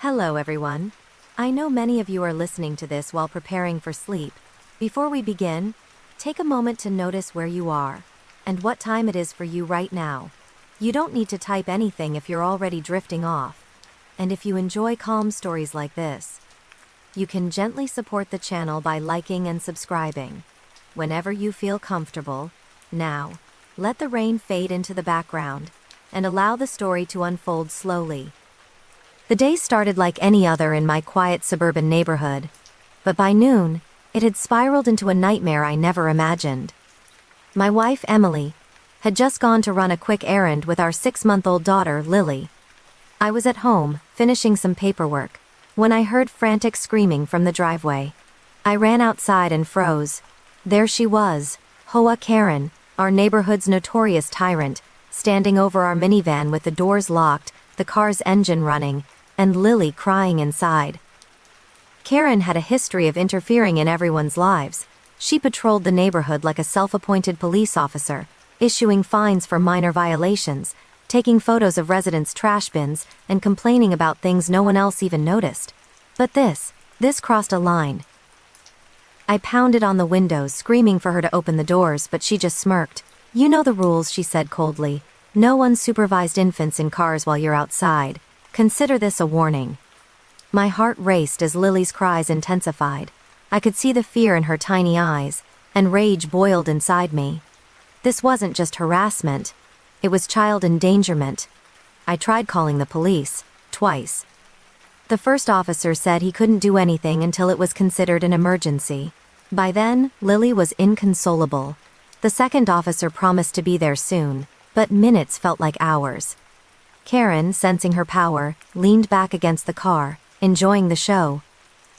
Hello, everyone. I know many of you are listening to this while preparing for sleep. Before we begin, take a moment to notice where you are and what time it is for you right now. You don't need to type anything if you're already drifting off. And if you enjoy calm stories like this, you can gently support the channel by liking and subscribing. Whenever you feel comfortable, now, let the rain fade into the background and allow the story to unfold slowly. The day started like any other in my quiet suburban neighborhood, but by noon, it had spiraled into a nightmare I never imagined. My wife, Emily, had just gone to run a quick errand with our 6-month-old daughter, Lily. I was at home, finishing some paperwork, when I heard frantic screaming from the driveway. I ran outside and froze. There she was, Hoa Karen, our neighborhood's notorious tyrant, standing over our minivan with the doors locked, the car's engine running, and Lily crying inside. Karen had a history of interfering in everyone's lives. She patrolled the neighborhood like a self-appointed police officer, issuing fines for minor violations, taking photos of residents' trash bins, and complaining about things no one else even noticed. But this crossed a line. I pounded on the windows, screaming for her to open the doors, but she just smirked. "You know the rules," she said coldly. "No unsupervised infants in cars while you're outside. Consider this a warning." My heart raced as Lily's cries intensified. I could see the fear in her tiny eyes, and rage boiled inside me. This wasn't just harassment. It was child endangerment. I tried calling the police, twice. The first officer said he couldn't do anything until it was considered an emergency. By then, Lily was inconsolable. The second officer promised to be there soon, but minutes felt like hours. Karen, sensing her power, leaned back against the car, enjoying the show.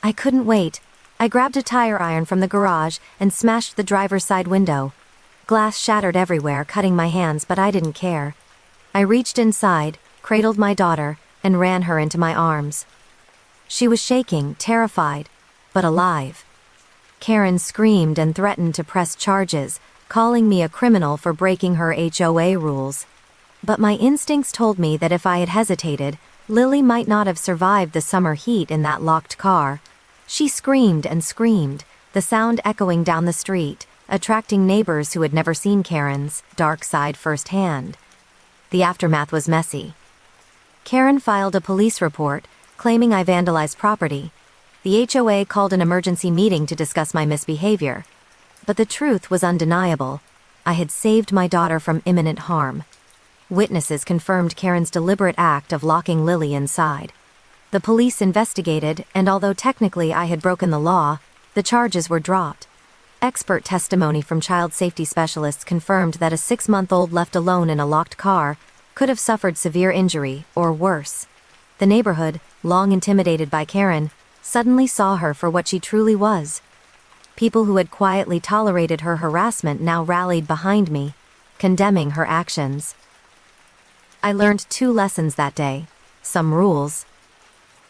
I couldn't wait. I grabbed a tire iron from the garage and smashed the driver's side window. Glass shattered everywhere, cutting my hands, but I didn't care. I reached inside, cradled my daughter, and ran her into my arms. She was shaking, terrified, but alive. Karen screamed and threatened to press charges, calling me a criminal for breaking her HOA rules. But my instincts told me that if I had hesitated, Lily might not have survived the summer heat in that locked car. She screamed and screamed, the sound echoing down the street, attracting neighbors who had never seen Karen's dark side firsthand. The aftermath was messy. Karen filed a police report, claiming I vandalized property. The HOA called an emergency meeting to discuss my misbehavior. But the truth was undeniable. I had saved my daughter from imminent harm. Witnesses confirmed Karen's deliberate act of locking Lily inside. The police investigated, and although technically I had broken the law, the charges were dropped. Expert testimony from child safety specialists confirmed that a 6-month-old left alone in a locked car could have suffered severe injury, or worse. The neighborhood, long intimidated by Karen, suddenly saw her for what she truly was. People who had quietly tolerated her harassment now rallied behind me, condemning her actions. I learned 2 lessons that day. Some rules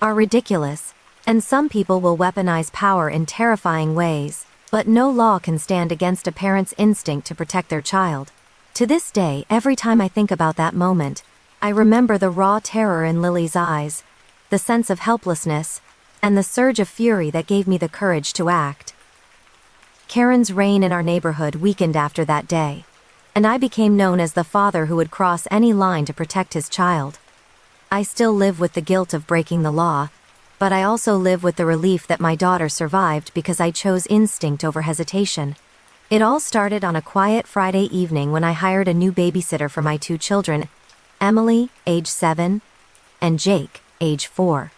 are ridiculous, and some people will weaponize power in terrifying ways, but no law can stand against a parent's instinct to protect their child. To this day, every time I think about that moment, I remember the raw terror in Lily's eyes, the sense of helplessness, and the surge of fury that gave me the courage to act. Karen's reign in our neighborhood weakened after that day, and I became known as the father who would cross any line to protect his child. I still live with the guilt of breaking the law, but I also live with the relief that my daughter survived because I chose instinct over hesitation. It all started on a quiet Friday evening when I hired a new babysitter for my 2 children, Emily, age 7, and Jake, age 4.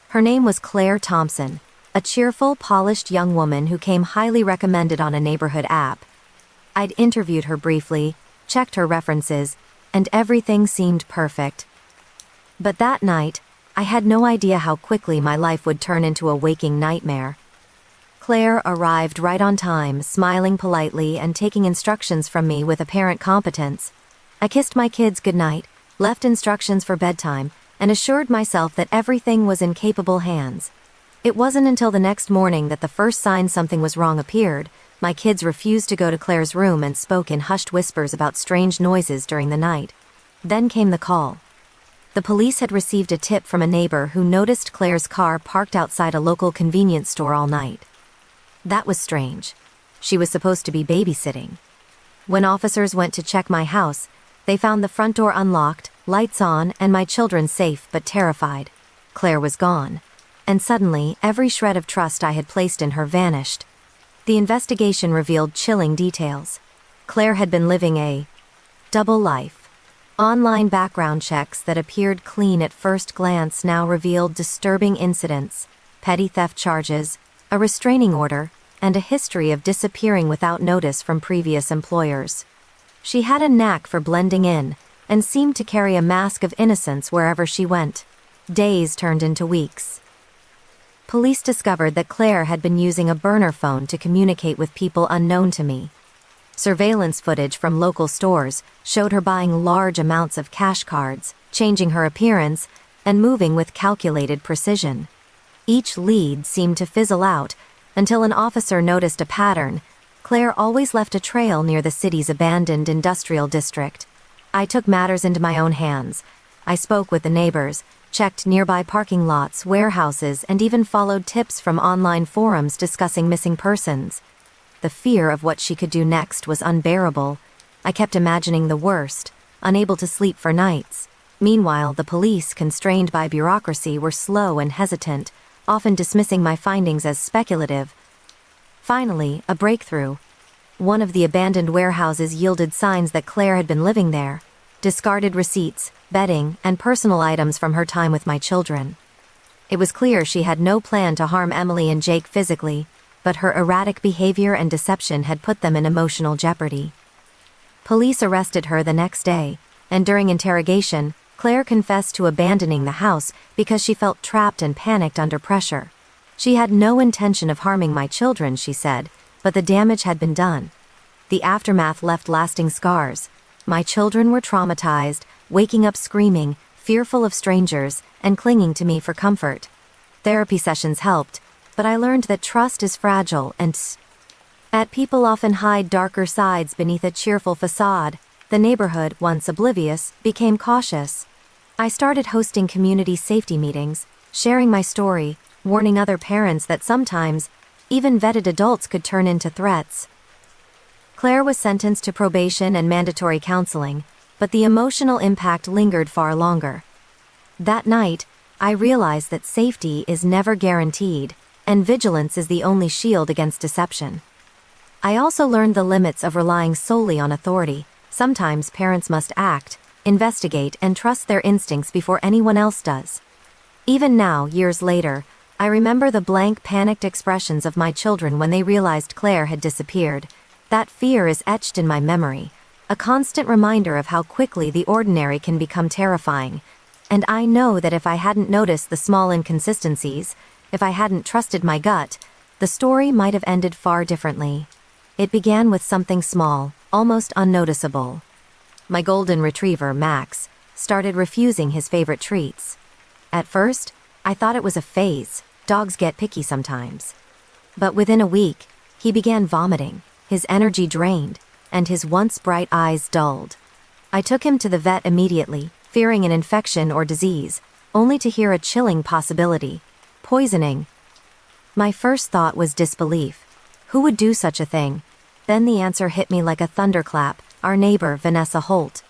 Her name was Claire Thompson, a cheerful, polished young woman who came highly recommended on a neighborhood app. I'd interviewed her briefly, checked her references, and everything seemed perfect. But that night, I had no idea how quickly my life would turn into a waking nightmare. Claire arrived right on time, smiling politely and taking instructions from me with apparent competence. I kissed my kids goodnight, left instructions for bedtime, and assured myself that everything was in capable hands. It wasn't until the next morning that the first sign something was wrong appeared. My kids refused to go to Claire's room and spoke in hushed whispers about strange noises during the night. Then came the call. The police had received a tip from a neighbor who noticed Claire's car parked outside a local convenience store all night. That was strange. She was supposed to be babysitting. When officers went to check my house, they found the front door unlocked, lights on, and my children safe but terrified. Claire was gone. And suddenly, every shred of trust I had placed in her vanished. The investigation revealed chilling details. Claire had been living a double life. Online background checks that appeared clean at first glance now revealed disturbing incidents, petty theft charges, a restraining order, and a history of disappearing without notice from previous employers. She had a knack for blending in, and seemed to carry a mask of innocence wherever she went. Days turned into weeks. Police discovered that Claire had been using a burner phone to communicate with people unknown to me. Surveillance footage from local stores showed her buying large amounts of cash cards, changing her appearance, and moving with calculated precision. Each lead seemed to fizzle out until an officer noticed a pattern. Claire always left a trail near the city's abandoned industrial district. I took matters into my own hands. I spoke with the neighbors, checked nearby parking lots, warehouses, and even followed tips from online forums discussing missing persons. The fear of what she could do next was unbearable. I kept imagining the worst, unable to sleep for nights. Meanwhile, the police, constrained by bureaucracy, were slow and hesitant, often dismissing my findings as speculative. Finally, a breakthrough. One of the abandoned warehouses yielded signs that Claire had been living there. Discarded receipts, bedding, and personal items from her time with my children. It was clear she had no plan to harm Emily and Jake physically, but her erratic behavior and deception had put them in emotional jeopardy. Police arrested her the next day, and during interrogation, Claire confessed to abandoning the house because she felt trapped and panicked under pressure. She had no intention of harming my children, she said, but the damage had been done. The aftermath left lasting scars. My children were traumatized, waking up screaming, fearful of strangers, and clinging to me for comfort. Therapy sessions helped, but I learned that trust is fragile and people often hide darker sides beneath a cheerful facade. The neighborhood, once oblivious, became cautious. I started hosting community safety meetings, sharing my story, warning other parents that sometimes, even vetted adults could turn into threats. Claire was sentenced to probation and mandatory counseling, but the emotional impact lingered far longer. That night, I realized that safety is never guaranteed, and vigilance is the only shield against deception. I also learned the limits of relying solely on authority. Sometimes parents must act, investigate, and trust their instincts before anyone else does. Even now, years later, I remember the blank, panicked expressions of my children when they realized Claire had disappeared. That fear is etched in my memory, a constant reminder of how quickly the ordinary can become terrifying. And I know that if I hadn't noticed the small inconsistencies, if I hadn't trusted my gut, the story might have ended far differently. It began with something small, almost unnoticeable. My golden retriever, Max, started refusing his favorite treats. At first, I thought it was a phase. Dogs get picky sometimes. But within a week, he began vomiting, his energy drained, and his once bright eyes dulled. I took him to the vet immediately, fearing an infection or disease, only to hear a chilling possibility: poisoning. My first thought was disbelief. Who would do such a thing? Then the answer hit me like a thunderclap: our neighbor, Vanessa Holt.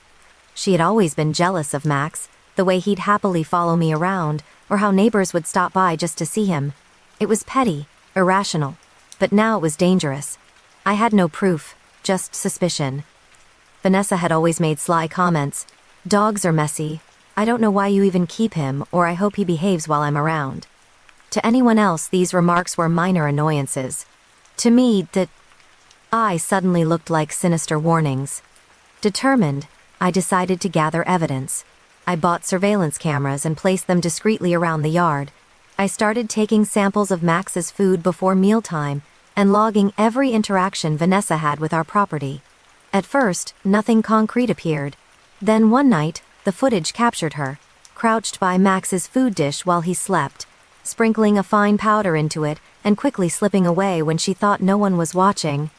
She had always been jealous of Max, the way he'd happily follow me around, or how neighbors would stop by just to see him. It was petty, irrational, but now it was dangerous. I had no proof, just suspicion. Vanessa had always made sly comments: "Dogs are messy. I don't know why you even keep him, or I hope he behaves while I'm around." To anyone else, these remarks were minor annoyances. To me, the eyes suddenly looked like sinister warnings. Determined, I decided to gather evidence. I bought surveillance cameras and placed them discreetly around the yard. I started taking samples of Max's food before mealtime and logging every interaction Vanessa had with our property. At first, nothing concrete appeared. Then one night, the footage captured her, crouched by Max's food dish while he slept, sprinkling a fine powder into it and quickly slipping away when she thought no one was watching.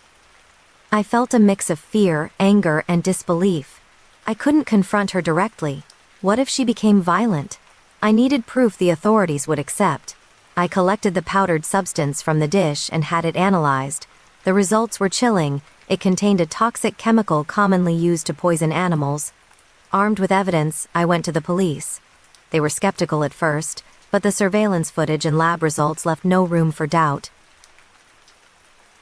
I felt a mix of fear, anger, and disbelief. I couldn't confront her directly. What if she became violent? I needed proof the authorities would accept. I collected the powdered substance from the dish and had it analyzed. The results were chilling. It contained a toxic chemical commonly used to poison animals. Armed with evidence, I went to the police. They were skeptical at first, but the surveillance footage and lab results left no room for doubt.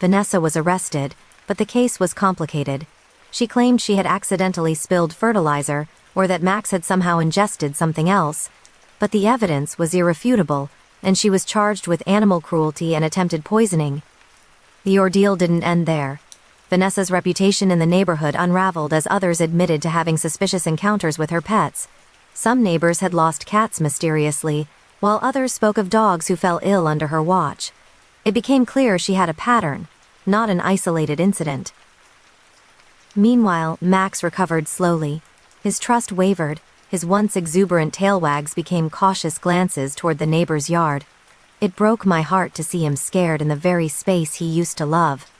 Vanessa was arrested, but the case was complicated. She claimed she had accidentally spilled fertilizer, or that Max had somehow ingested something else. But the evidence was irrefutable, and she was charged with animal cruelty and attempted poisoning. The ordeal didn't end there. Vanessa's reputation in the neighborhood unraveled as others admitted to having suspicious encounters with her pets. Some neighbors had lost cats mysteriously, while others spoke of dogs who fell ill under her watch. It became clear she had a pattern, not an isolated incident. Meanwhile, Max recovered slowly. His trust wavered. His once exuberant tail wags became cautious glances toward the neighbor's yard. It broke my heart to see him scared in the very space he used to love.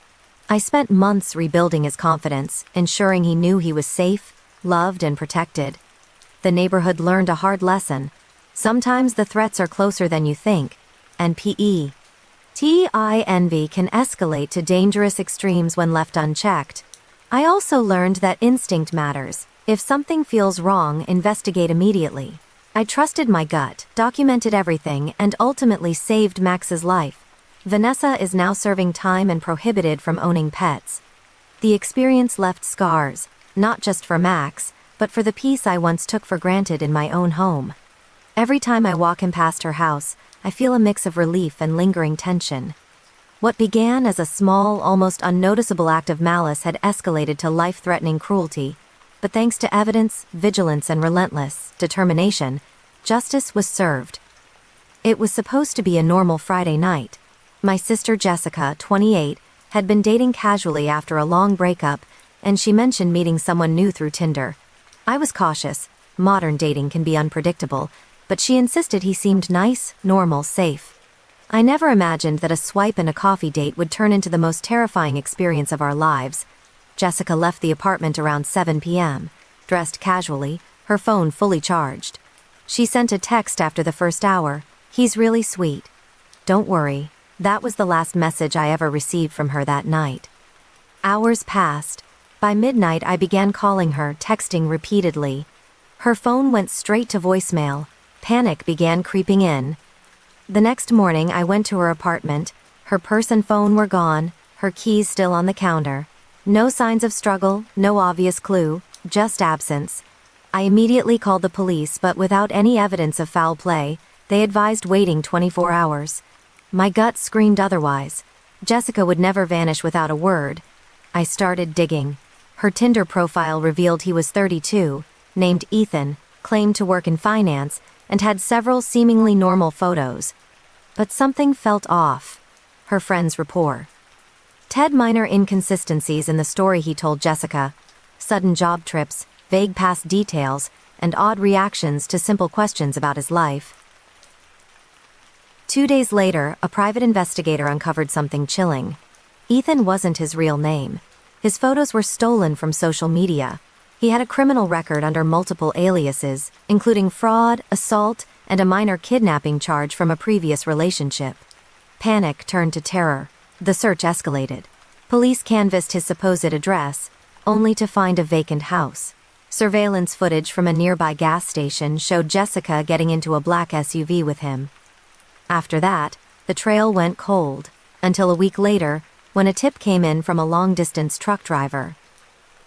I spent months rebuilding his confidence, ensuring he knew he was safe, loved, and protected. The neighborhood learned a hard lesson. Sometimes the threats are closer than you think, and envy can escalate to dangerous extremes when left unchecked. I also learned that instinct matters. If something feels wrong, investigate immediately. I trusted my gut, documented everything, and ultimately saved Max's life. Vanessa is now serving time and prohibited from owning pets. The experience left scars, not just for Max, but for the peace I once took for granted in my own home. Every time I walk him past her house, I feel a mix of relief and lingering tension. What began as a small, almost unnoticeable act of malice had escalated to life-threatening cruelty, but thanks to evidence, vigilance, and relentless determination, justice was served. It was supposed to be a normal Friday night. My sister Jessica, 28, had been dating casually after a long breakup, and she mentioned meeting someone new through Tinder. I was cautious. Modern dating can be unpredictable, but she insisted he seemed nice, normal, safe. I never imagined that a swipe and a coffee date would turn into the most terrifying experience of our lives. Jessica left the apartment around 7 p.m., dressed casually, her phone fully charged. She sent a text after the first hour. "He's really sweet. Don't worry." That was the last message I ever received from her that night. Hours passed. By midnight, I began calling her, texting repeatedly. Her phone went straight to voicemail. Panic began creeping in. The next morning, I went to her apartment. Her purse and phone were gone, her keys still on the counter. No signs of struggle, no obvious clue, just absence. I immediately called the police, but without any evidence of foul play. They advised waiting 24 hours. My gut screamed otherwise. Jessica would never vanish without a word. I started digging. Her Tinder profile revealed he was 32, named Ethan, claimed to work in finance, and had several seemingly normal photos. But something felt off. Her friends rapport. Ted minor inconsistencies in the story he told Jessica. Sudden job trips, vague past details, and odd reactions to simple questions about his life. 2 days later, a private investigator uncovered something chilling. Ethan wasn't his real name. His photos were stolen from social media. He had a criminal record under multiple aliases, including fraud, assault, and a minor kidnapping charge from a previous relationship. Panic turned to terror. The search escalated. Police canvassed his supposed address, only to find a vacant house. Surveillance footage from a nearby gas station showed Jessica getting into a black SUV with him. After that, the trail went cold, until a week later, when a tip came in from a long-distance truck driver.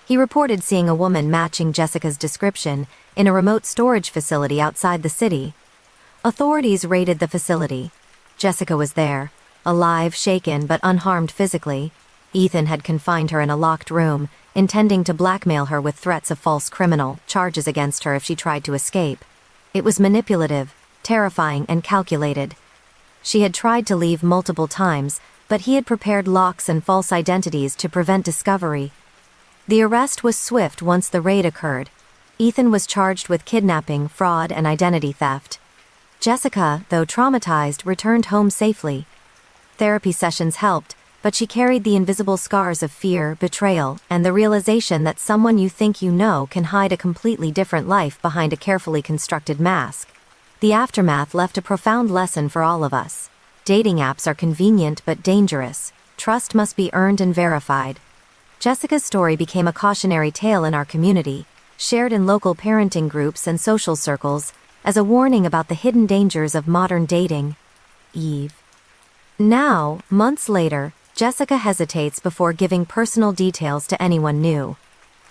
He reported seeing a woman matching Jessica's description in a remote storage facility outside the city. Authorities raided the facility. Jessica was there, alive, shaken, but unharmed physically. Ethan had confined her in a locked room, intending to blackmail her with threats of false criminal charges against her if she tried to escape. It was manipulative, terrifying, and calculated. She had tried to leave multiple times, but he had prepared locks and false identities to prevent discovery. The arrest was swift once the raid occurred. Ethan was charged with kidnapping, fraud, and identity theft. Jessica, though traumatized, returned home safely. Therapy sessions helped, but she carried the invisible scars of fear, betrayal, and the realization that someone you think you know can hide a completely different life behind a carefully constructed mask. The aftermath left a profound lesson for all of us. Dating apps are convenient but dangerous. Trust must be earned and verified. Jessica's story became a cautionary tale in our community, shared in local parenting groups and social circles, as a warning about the hidden dangers of modern dating. Eve. Now, months later, Jessica hesitates before giving personal details to anyone new.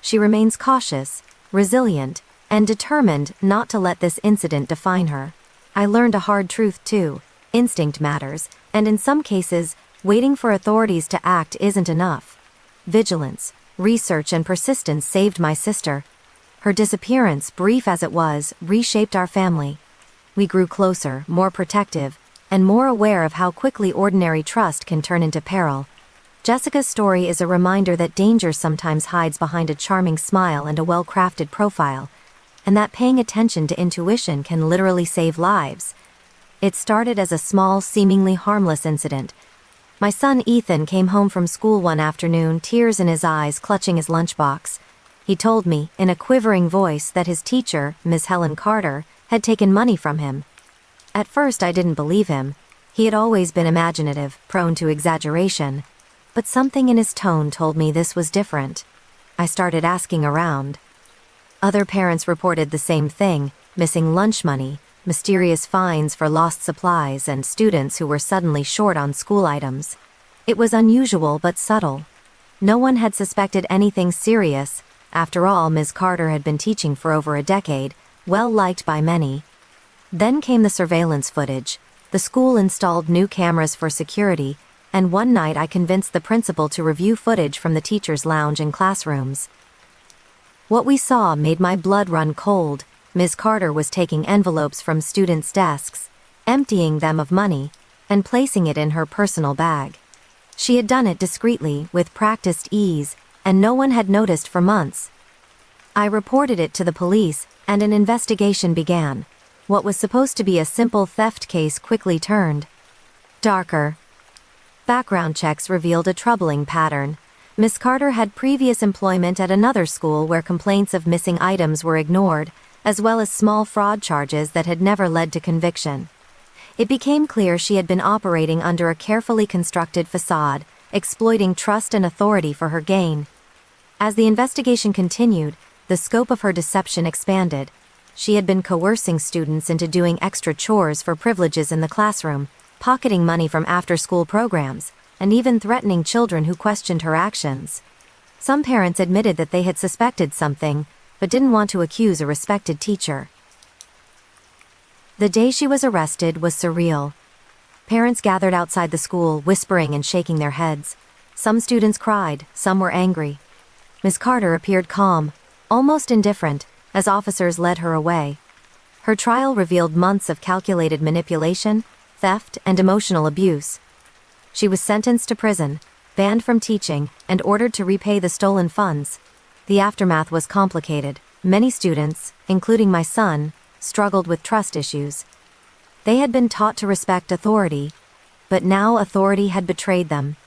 She remains cautious, resilient, and determined not to let this incident define her. I learned a hard truth too. Instinct matters, and in some cases, waiting for authorities to act isn't enough. Vigilance, research, and persistence saved my sister. Her disappearance, brief as it was, reshaped our family. We grew closer, more protective, and more aware of how quickly ordinary trust can turn into peril. Jessica's story is a reminder that danger sometimes hides behind a charming smile and a well-crafted profile, and that paying attention to intuition can literally save lives. It started as a small, seemingly harmless incident. My son Ethan came home from school one afternoon, tears in his eyes, clutching his lunchbox. He told me, in a quivering voice, that his teacher, Ms. Helen Carter, had taken money from him. At first I didn't believe him. He had always been imaginative, prone to exaggeration. But something in his tone told me this was different. I started asking around. Other parents reported the same thing: missing lunch money, mysterious fines for lost supplies, and students who were suddenly short on school items. It was unusual but subtle. No one had suspected anything serious. After all, Ms. Carter had been teaching for over a decade, well liked by many. Then came the surveillance footage. The school installed new cameras for security, and one night I convinced the principal to review footage from the teacher's lounge and classrooms. What we saw made my blood run cold. Ms. Carter was taking envelopes from students' desks, emptying them of money, and placing it in her personal bag. She had done it discreetly, with practiced ease, and no one had noticed for months. I reported it to the police, and an investigation began. What was supposed to be a simple theft case quickly turned darker. Background checks revealed a troubling pattern. Ms. Carter had previous employment at another school where complaints of missing items were ignored, as well as small fraud charges that had never led to conviction. It became clear she had been operating under a carefully constructed facade, exploiting trust and authority for her gain. As the investigation continued, the scope of her deception expanded. She had been coercing students into doing extra chores for privileges in the classroom, pocketing money from after-school programs, and even threatening children who questioned her actions. Some parents admitted that they had suspected something, but didn't want to accuse a respected teacher. The day she was arrested was surreal. Parents gathered outside the school, whispering and shaking their heads. Some students cried, some were angry. Ms. Carter appeared calm, almost indifferent, as officers led her away. Her trial revealed months of calculated manipulation, theft, and emotional abuse. She was sentenced to prison, banned from teaching, and ordered to repay the stolen funds. The aftermath was complicated. Many students, including my son, struggled with trust issues. They had been taught to respect authority, but now authority had betrayed them.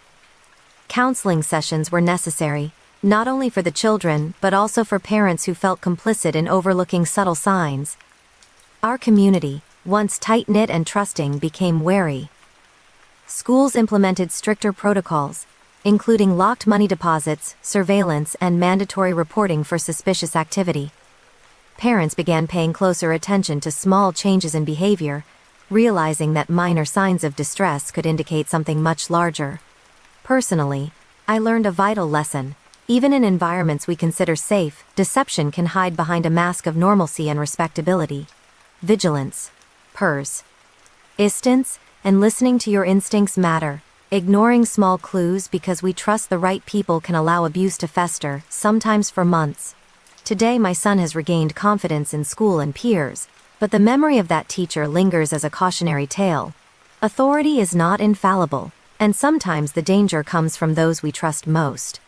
Counseling sessions were necessary, not only for the children, but also for parents who felt complicit in overlooking subtle signs. Our community, once tight-knit and trusting, became wary. Schools implemented stricter protocols, including locked money deposits, surveillance, and mandatory reporting for suspicious activity. Parents began paying closer attention to small changes in behavior, realizing that minor signs of distress could indicate something much larger. Personally, I learned a vital lesson. Even in environments we consider safe, deception can hide behind a mask of normalcy and respectability. Vigilance, persistence, and listening to your instincts matter. Ignoring small clues because we trust the right people can allow abuse to fester, sometimes for months. Today my son has regained confidence in school and peers, but the memory of that teacher lingers as a cautionary tale. Authority is not infallible, and sometimes the danger comes from those we trust most.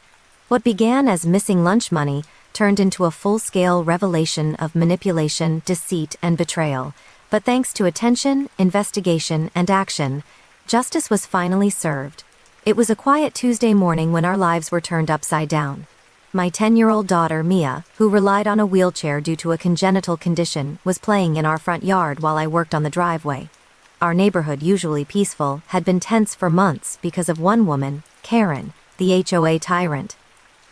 What began as missing lunch money turned into a full-scale revelation of manipulation, deceit, and betrayal. But thanks to attention, investigation, and action, justice was finally served. It was a quiet Tuesday morning when our lives were turned upside down. My 10-year-old daughter, Mia, who relied on a wheelchair due to a congenital condition, was playing in our front yard while I worked on the driveway. Our neighborhood, usually peaceful, had been tense for months because of one woman, Karen, the HOA tyrant.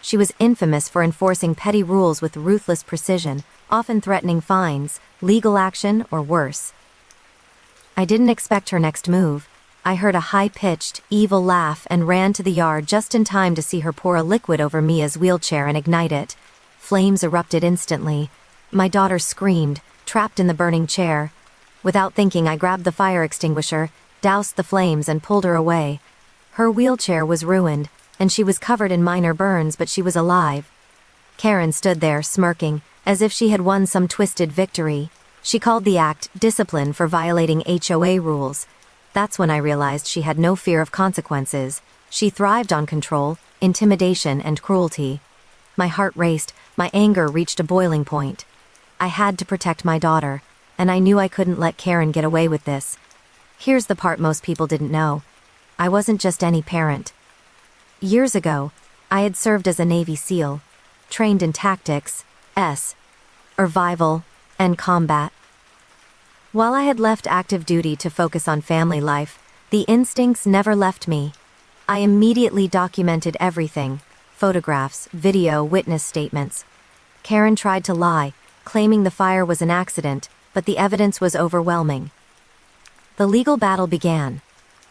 She was infamous for enforcing petty rules with ruthless precision, often threatening fines, legal action, or worse. I didn't expect her next move. I heard a high-pitched, evil laugh and ran to the yard just in time to see her pour a liquid over Mia's wheelchair and ignite it. Flames erupted instantly. My daughter screamed, trapped in the burning chair. Without thinking, I grabbed the fire extinguisher, doused the flames, and pulled her away. Her wheelchair was ruined, and she was covered in minor burns, but she was alive. Karen stood there, smirking, as if she had won some twisted victory. She called the act discipline for violating HOA rules. That's when I realized she had no fear of consequences. She thrived on control, intimidation, and cruelty. My heart raced, my anger reached a boiling point. I had to protect my daughter, and I knew I couldn't let Karen get away with this. Here's the part most people didn't know. I wasn't just any parent. Years ago, I had served as a Navy SEAL, trained in tactics, survival, and combat. While I had left active duty to focus on family life, the instincts never left me. I immediately documented everything: photographs, video, witness statements. Karen tried to lie, claiming the fire was an accident, but the evidence was overwhelming. The legal battle began.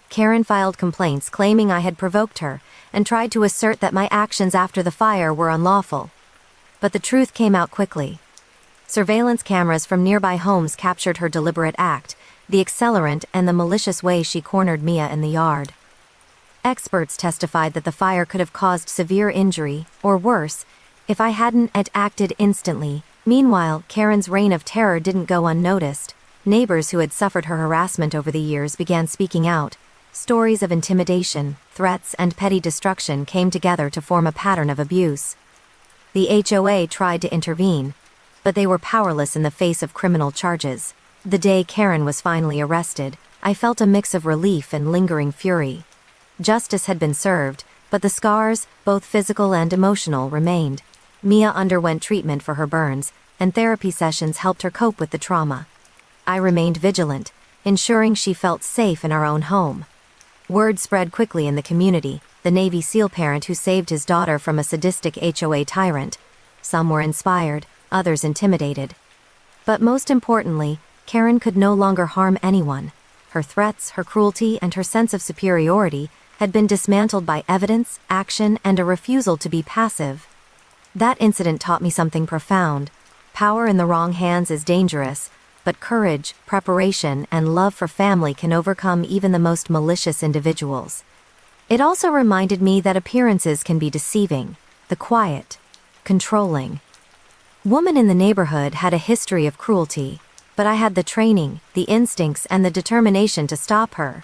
Karen filed complaints claiming I had provoked her, and tried to assert that my actions after the fire were unlawful. But the truth came out quickly. Surveillance cameras from nearby homes captured her deliberate act, the accelerant, and the malicious way she cornered Mia in the yard. Experts testified that the fire could have caused severe injury, or worse, if I hadn't acted instantly. Meanwhile, Karen's reign of terror didn't go unnoticed. Neighbors who had suffered her harassment over the years began speaking out. Stories of intimidation, threats, and petty destruction came together to form a pattern of abuse. The HOA tried to intervene, but they were powerless in the face of criminal charges. The day Karen was finally arrested, I felt a mix of relief and lingering fury. Justice had been served, but the scars, both physical and emotional, remained. Mia underwent treatment for her burns, and therapy sessions helped her cope with the trauma. I remained vigilant, ensuring she felt safe in our own home. Word spread quickly in the community: the Navy SEAL parent who saved his daughter from a sadistic HOA tyrant. Some were inspired, others intimidated. But most importantly, Karen could no longer harm anyone. Her threats, her cruelty, and her sense of superiority had been dismantled by evidence, action, and a refusal to be passive. That incident taught me something profound. Power in the wrong hands is dangerous, but courage, preparation, and love for family can overcome even the most malicious individuals. It also reminded me that appearances can be deceiving. The quiet, controlling woman in the neighborhood had a history of cruelty, but I had the training, the instincts, and the determination to stop her.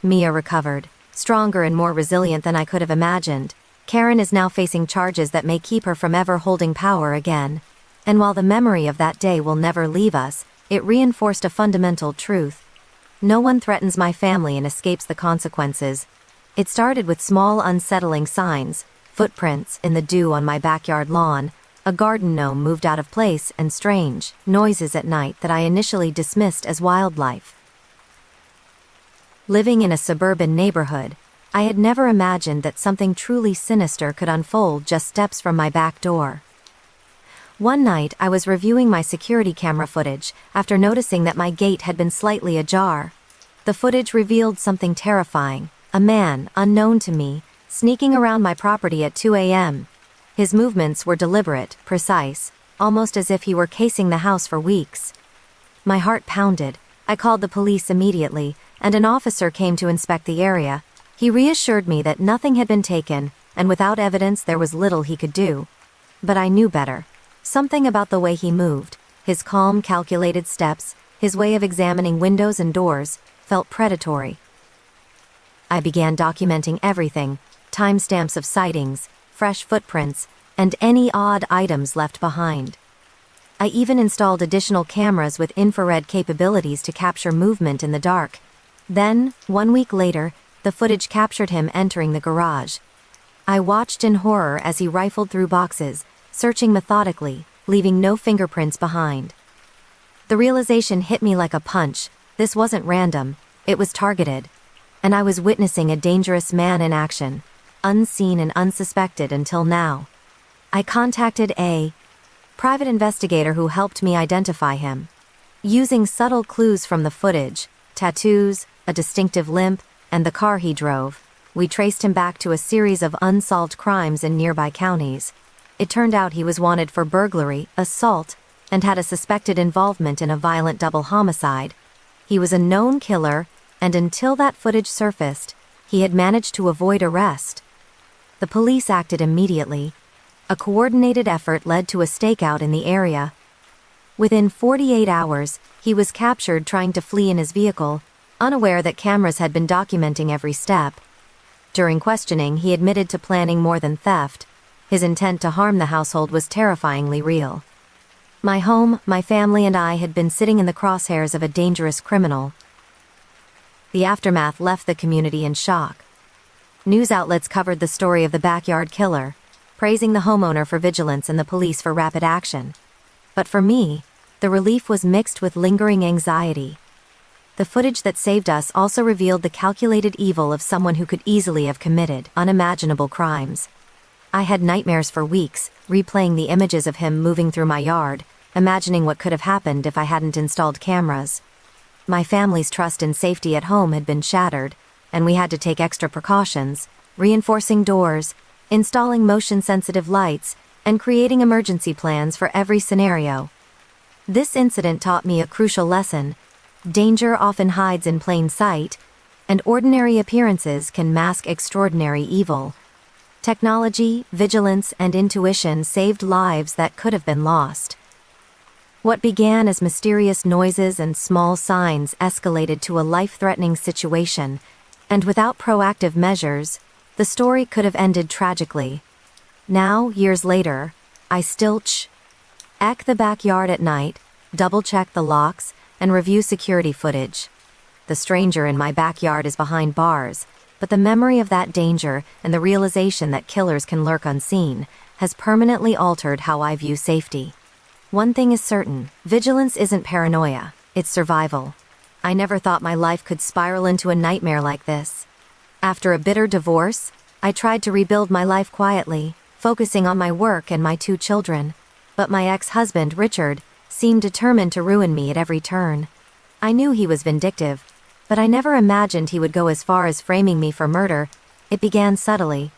Mia recovered, stronger and more resilient than I could have imagined. Karen is now facing charges that may keep her from ever holding power again. And while the memory of that day will never leave us, it reinforced a fundamental truth. No one threatens my family and escapes the consequences. It started with small, unsettling signs: footprints in the dew on my backyard lawn, a garden gnome moved out of place, and strange noises at night that I initially dismissed as wildlife. Living in a suburban neighborhood, I had never imagined that something truly sinister could unfold just steps from my back door. One night, I was reviewing my security camera footage after noticing that my gate had been slightly ajar. The footage revealed something terrifying: a man, unknown to me, sneaking around my property at 2 a.m. His movements were deliberate, precise, almost as if he were casing the house for weeks. My heart pounded. I called the police immediately, and an officer came to inspect the area. He reassured me that nothing had been taken, and without evidence there was little he could do. But I knew better. Something about the way he moved, his calm, calculated steps, his way of examining windows and doors, felt predatory. I began documenting everything: timestamps of sightings, fresh footprints, and any odd items left behind. I even installed additional cameras with infrared capabilities to capture movement in the dark. Then, 1 week later, The footage captured him entering the garage. I watched in horror as he rifled through boxes, searching methodically, leaving no fingerprints behind. The realization hit me like a punch. This wasn't random, it was targeted. And I was witnessing a dangerous man in action, unseen and unsuspected until now. I contacted a private investigator who helped me identify him. Using subtle clues from the footage, tattoos, a distinctive limp, and the car he drove, we traced him back to a series of unsolved crimes in nearby counties. It turned out he was wanted for burglary, assault, and had a suspected involvement in a violent double homicide. He was a known killer, and until that footage surfaced, he had managed to avoid arrest. The police acted immediately. A coordinated effort led to a stakeout in the area. Within 48 hours, he was captured trying to flee in his vehicle, unaware that cameras had been documenting every step. During questioning, he admitted to planning more than theft. His intent to harm the household was terrifyingly real. My home, my family, and I had been sitting in the crosshairs of a dangerous criminal. The aftermath left the community in shock. News outlets covered the story of the backyard killer, praising the homeowner for vigilance and the police for rapid action. But for me, the relief was mixed with lingering anxiety. The footage that saved us also revealed the calculated evil of someone who could easily have committed unimaginable crimes. I had nightmares for weeks, replaying the images of him moving through my yard, imagining what could have happened if I hadn't installed cameras. My family's trust in safety at home had been shattered, and we had to take extra precautions, reinforcing doors, installing motion-sensitive lights, and creating emergency plans for every scenario. This incident taught me a crucial lesson. Danger often hides in plain sight, and ordinary appearances can mask extraordinary evil. Technology, vigilance, and intuition saved lives that could have been lost. What began as mysterious noises and small signs escalated to a life-threatening situation, and without proactive measures, the story could have ended tragically. Now, years later, I still check the backyard at night, double-check the locks, and review security footage. The stranger in my backyard is behind bars, but the memory of that danger and the realization that killers can lurk unseen has permanently altered how I view safety. One thing is certain, vigilance isn't paranoia, it's survival. I never thought my life could spiral into a nightmare like this. After a bitter divorce, I tried to rebuild my life quietly, focusing on my work and my 2 children. But my ex-husband, Richard, seemed determined to ruin me at every turn. I knew he was vindictive, but I never imagined he would go as far as framing me for murder. It began subtly.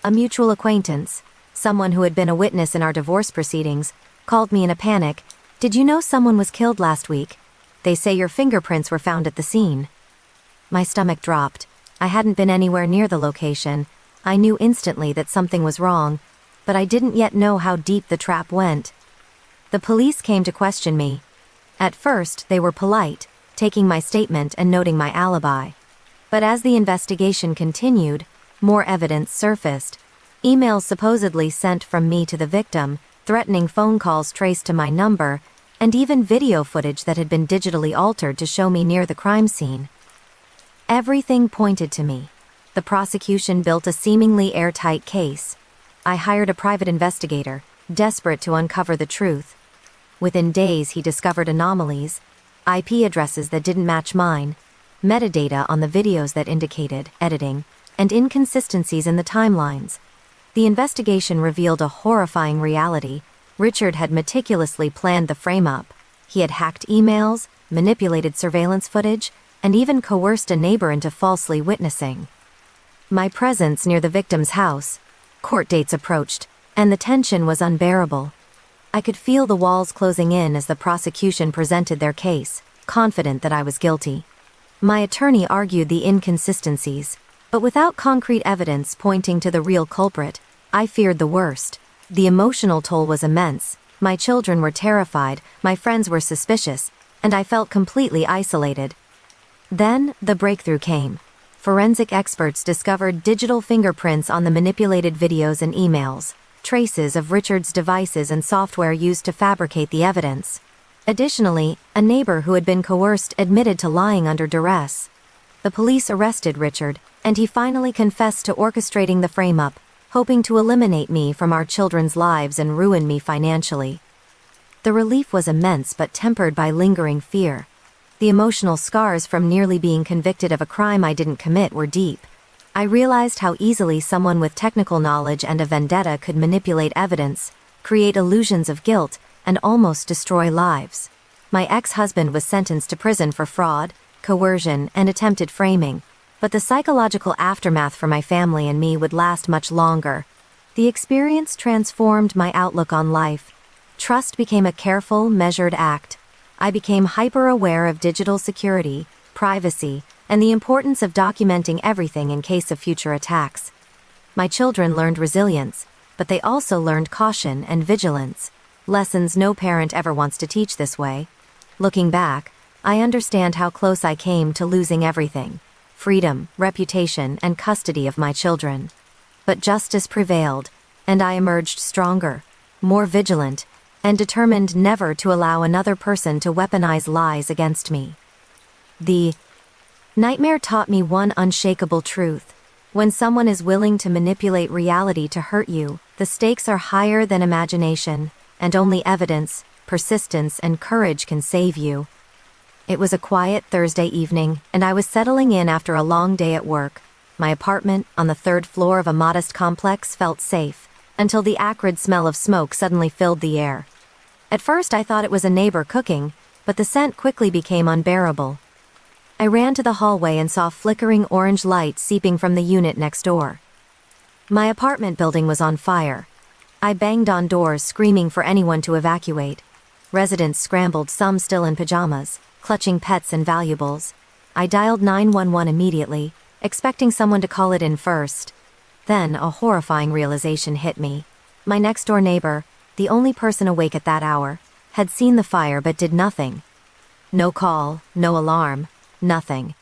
A mutual acquaintance, someone who had been a witness in our divorce proceedings, called me in a panic. "Did you know someone was killed last week? They say your fingerprints were found at the scene." My stomach dropped. I hadn't been anywhere near the location. I knew instantly that something was wrong, but I didn't yet know how deep the trap went. The police came to question me. At first, they were polite, taking my statement and noting my alibi. But as the investigation continued, more evidence surfaced. Emails supposedly sent from me to the victim, threatening phone calls traced to my number, and even video footage that had been digitally altered to show me near the crime scene. Everything pointed to me. The prosecution built a seemingly airtight case. I hired a private investigator, desperate to uncover the truth. Within days, he discovered anomalies, IP addresses that didn't match mine, metadata on the videos that indicated editing, and inconsistencies in the timelines. The investigation revealed a horrifying reality. Richard had meticulously planned the frame-up. He had hacked emails, manipulated surveillance footage, and even coerced a neighbor into falsely witnessing. My presence near the victim's house, court dates approached, and the tension was unbearable. I could feel the walls closing in as the prosecution presented their case, confident that I was guilty. My attorney argued the inconsistencies, but without concrete evidence pointing to the real culprit, I feared the worst. The emotional toll was immense. My children were terrified, my friends were suspicious, and I felt completely isolated. Then, the breakthrough came. Forensic experts discovered digital fingerprints on the manipulated videos and emails, traces of Richard's devices and software used to fabricate the evidence. Additionally, a neighbor who had been coerced admitted to lying under duress. The police arrested Richard, And he finally confessed to orchestrating the frame-up, hoping to eliminate me from our children's lives and ruin me financially. The relief was immense but tempered by lingering fear. The emotional scars from nearly being convicted of a crime I didn't commit were deep. I realized how easily someone with technical knowledge and a vendetta could manipulate evidence, create illusions of guilt, and almost destroy lives. My ex-husband was sentenced to prison for fraud, coercion, and attempted framing, but the psychological aftermath for my family and me would last much longer. The experience transformed my outlook on life. Trust became a careful, measured act. I became hyper-aware of digital security, privacy, and the importance of documenting everything in case of future attacks. My children learned resilience, but they also learned caution and vigilance, lessons no parent ever wants to teach this way. Looking back, I understand how close I came to losing everything: freedom, reputation, and custody of my children. But justice prevailed, and I emerged stronger, more vigilant, and determined never to allow another person to weaponize lies against me. The nightmare taught me one unshakable truth. When someone is willing to manipulate reality to hurt you, the stakes are higher than imagination, and only evidence, persistence, and courage can save you. It was a quiet Thursday evening, and I was settling in after a long day at work. My apartment, on the third floor of a modest complex, felt safe, until the acrid smell of smoke suddenly filled the air. At first I thought it was a neighbor cooking, but the scent quickly became unbearable. I ran to the hallway and saw flickering orange light seeping from the unit next door. My apartment building was on fire. I banged on doors, screaming for anyone to evacuate. Residents scrambled, some still in pajamas, clutching pets and valuables. I dialed 911 immediately, expecting someone to call it in first. Then a horrifying realization hit me. My next-door neighbor, the only person awake at that hour, had seen the fire but did nothing. No call, no alarm, nothing.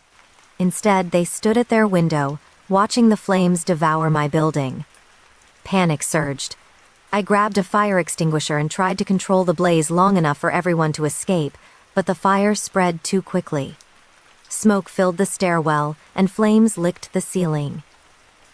Instead, they stood at their window, watching the flames devour my building. Panic surged. I grabbed a fire extinguisher and tried to control the blaze long enough for everyone to escape, but the fire spread too quickly. Smoke filled the stairwell, and flames licked the ceiling.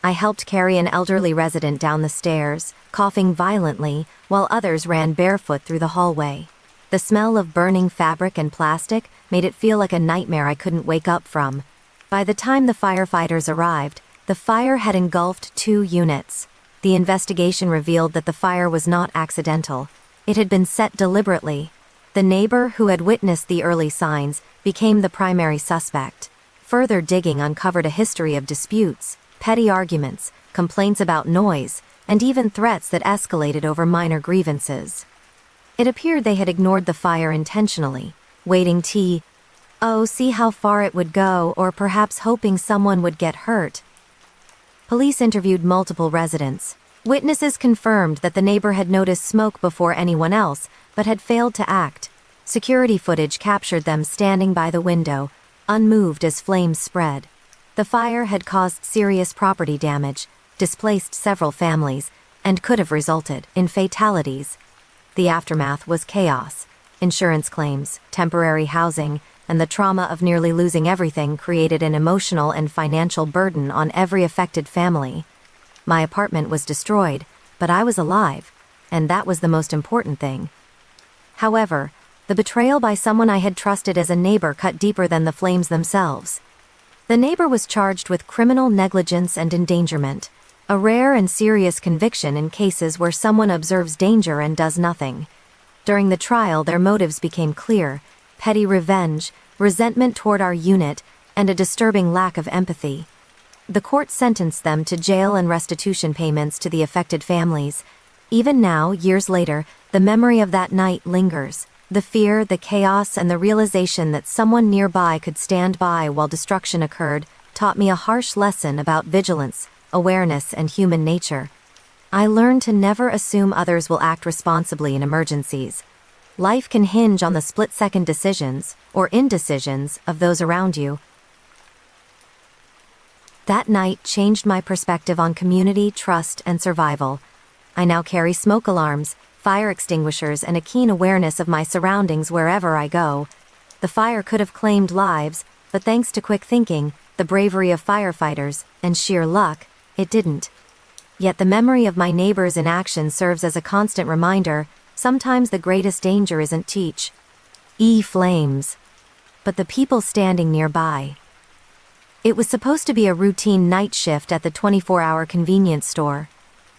I helped carry an elderly resident down the stairs, coughing violently, while others ran barefoot through the hallway. The smell of burning fabric and plastic made it feel like a nightmare I couldn't wake up from. By the time the firefighters arrived, the fire had engulfed 2 units. The investigation revealed that the fire was not accidental. It had been set deliberately. The neighbor who had witnessed the early signs became the primary suspect. Further digging uncovered a history of disputes, petty arguments, complaints about noise, and even threats that escalated over minor grievances. It appeared they had ignored the fire intentionally, waiting to see how far it would go, or perhaps hoping someone would get hurt. Police interviewed multiple residents. Witnesses confirmed that the neighbor had noticed smoke before anyone else, but had failed to act. Security footage captured them standing by the window, unmoved as flames spread. The fire had caused serious property damage, displaced several families, and could have resulted in fatalities. The aftermath was chaos. Insurance claims, temporary housing, and the trauma of nearly losing everything created an emotional and financial burden on every affected family. My apartment was destroyed, but I was alive, and that was the most important thing. However, the betrayal by someone I had trusted as a neighbor cut deeper than the flames themselves. The neighbor was charged with criminal negligence and endangerment, a rare and serious conviction in cases where someone observes danger and does nothing. During the trial, their motives became clear: petty revenge, resentment toward our unit, and a disturbing lack of empathy. The court sentenced them to jail and restitution payments to the affected families. Even now, years later, the memory of that night lingers. The fear, the chaos, and the realization that someone nearby could stand by while destruction occurred taught me a harsh lesson about vigilance, awareness, and human nature. I learned to never assume others will act responsibly in emergencies. Life can hinge on the split-second decisions, or indecisions, of those around you. That night changed my perspective on community, trust, and survival. I now carry smoke alarms, fire extinguishers, and a keen awareness of my surroundings wherever I go. The fire could have claimed lives, but thanks to quick thinking, the bravery of firefighters, and sheer luck, it didn't. Yet the memory of my neighbor's inaction serves as a constant reminder, sometimes the greatest danger isn't flames, but the people standing nearby. It was supposed to be a routine night shift at the 24-hour convenience store.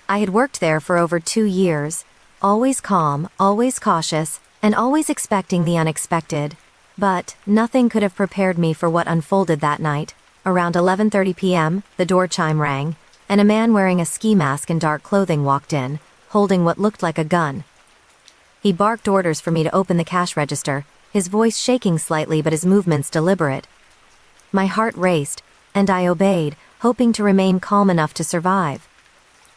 I had worked there for over 2 years, always calm, always cautious, and always expecting the unexpected. But nothing could have prepared me for what unfolded that night. Around 11:30 p.m., the door chime rang, and a man wearing a ski mask and dark clothing walked in, holding what looked like a gun. He barked orders for me to open the cash register, his voice shaking slightly but his movements deliberate. My heart raced, and I obeyed, hoping to remain calm enough to survive.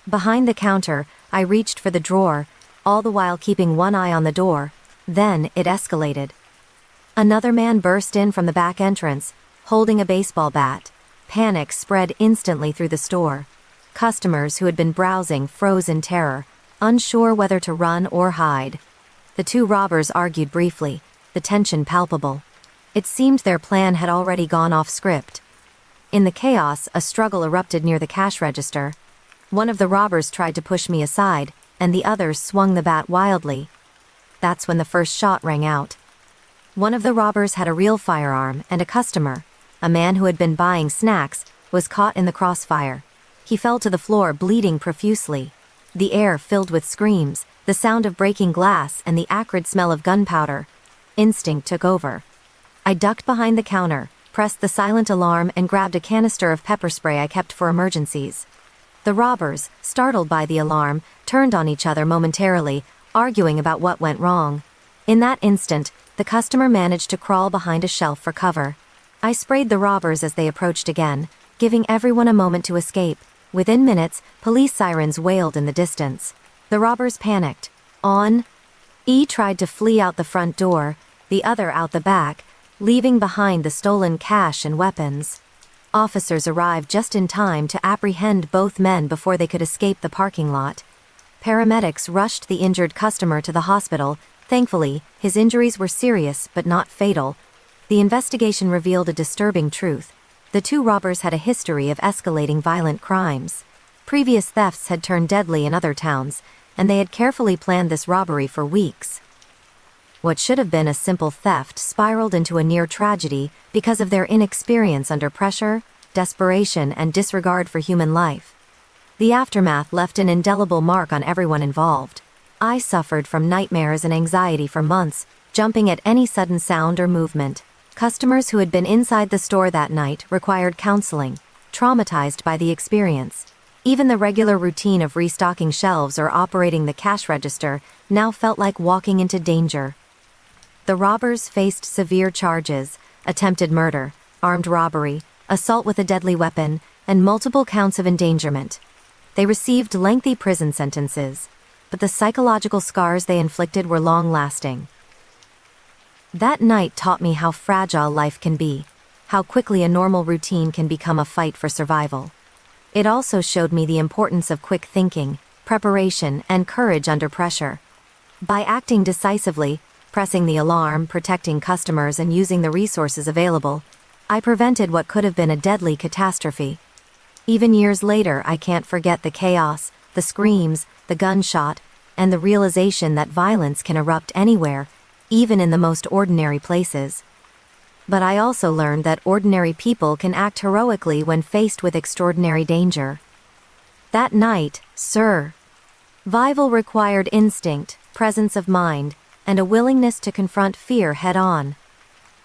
Behind the counter, I reached for the drawer, all the while keeping one eye on the door. Then it escalated. Another man burst in from the back entrance, holding a baseball bat. Panic spread instantly through the store. Customers who had been browsing froze in terror, unsure whether to run or hide. The two robbers argued briefly, the tension palpable. It seemed their plan had already gone off script. In the chaos, a struggle erupted near the cash register. One of the robbers tried to push me aside, and the others swung the bat wildly. That's when the first shot rang out. One of the robbers had a real firearm, and a customer, a man who had been buying snacks, was caught in the crossfire. He fell to the floor bleeding profusely. The air filled with screams, the sound of breaking glass, and the acrid smell of gunpowder. Instinct took over. I ducked behind the counter, pressed the silent alarm, and grabbed a canister of pepper spray I kept for emergencies. The robbers, startled by the alarm, turned on each other momentarily, arguing about what went wrong. In that instant, the customer managed to crawl behind a shelf for cover. I sprayed the robbers as they approached again, giving everyone a moment to escape. Within minutes, police sirens wailed in the distance. The robbers panicked. E tried to flee out the front door, the other out the back, leaving behind the stolen cash and weapons. Officers arrived just in time to apprehend both men before they could escape the parking lot. Paramedics rushed the injured customer to the hospital. Thankfully, his injuries were serious but not fatal. The investigation revealed a disturbing truth. The two robbers had a history of escalating violent crimes. Previous thefts had turned deadly in other towns, and they had carefully planned this robbery for weeks. What should have been a simple theft spiraled into a near tragedy because of their inexperience under pressure, desperation, and disregard for human life. The aftermath left an indelible mark on everyone involved. I suffered from nightmares and anxiety for months, jumping at any sudden sound or movement. Customers who had been inside the store that night required counseling, traumatized by the experience. Even the regular routine of restocking shelves or operating the cash register now felt like walking into danger. The robbers faced severe charges: attempted murder, armed robbery, assault with a deadly weapon, and multiple counts of endangerment. They received lengthy prison sentences, but the psychological scars they inflicted were long-lasting. That night taught me how fragile life can be, how quickly a normal routine can become a fight for survival. It also showed me the importance of quick thinking, preparation, and courage under pressure. By acting decisively, pressing the alarm, protecting customers, and using the resources available, I prevented what could have been a deadly catastrophe. Even years later, I can't forget the chaos, the screams, the gunshot, and the realization that violence can erupt anywhere, even in the most ordinary places. But I also learned that ordinary people can act heroically when faced with extraordinary danger. That night, survival required instinct, presence of mind, and a willingness to confront fear head-on.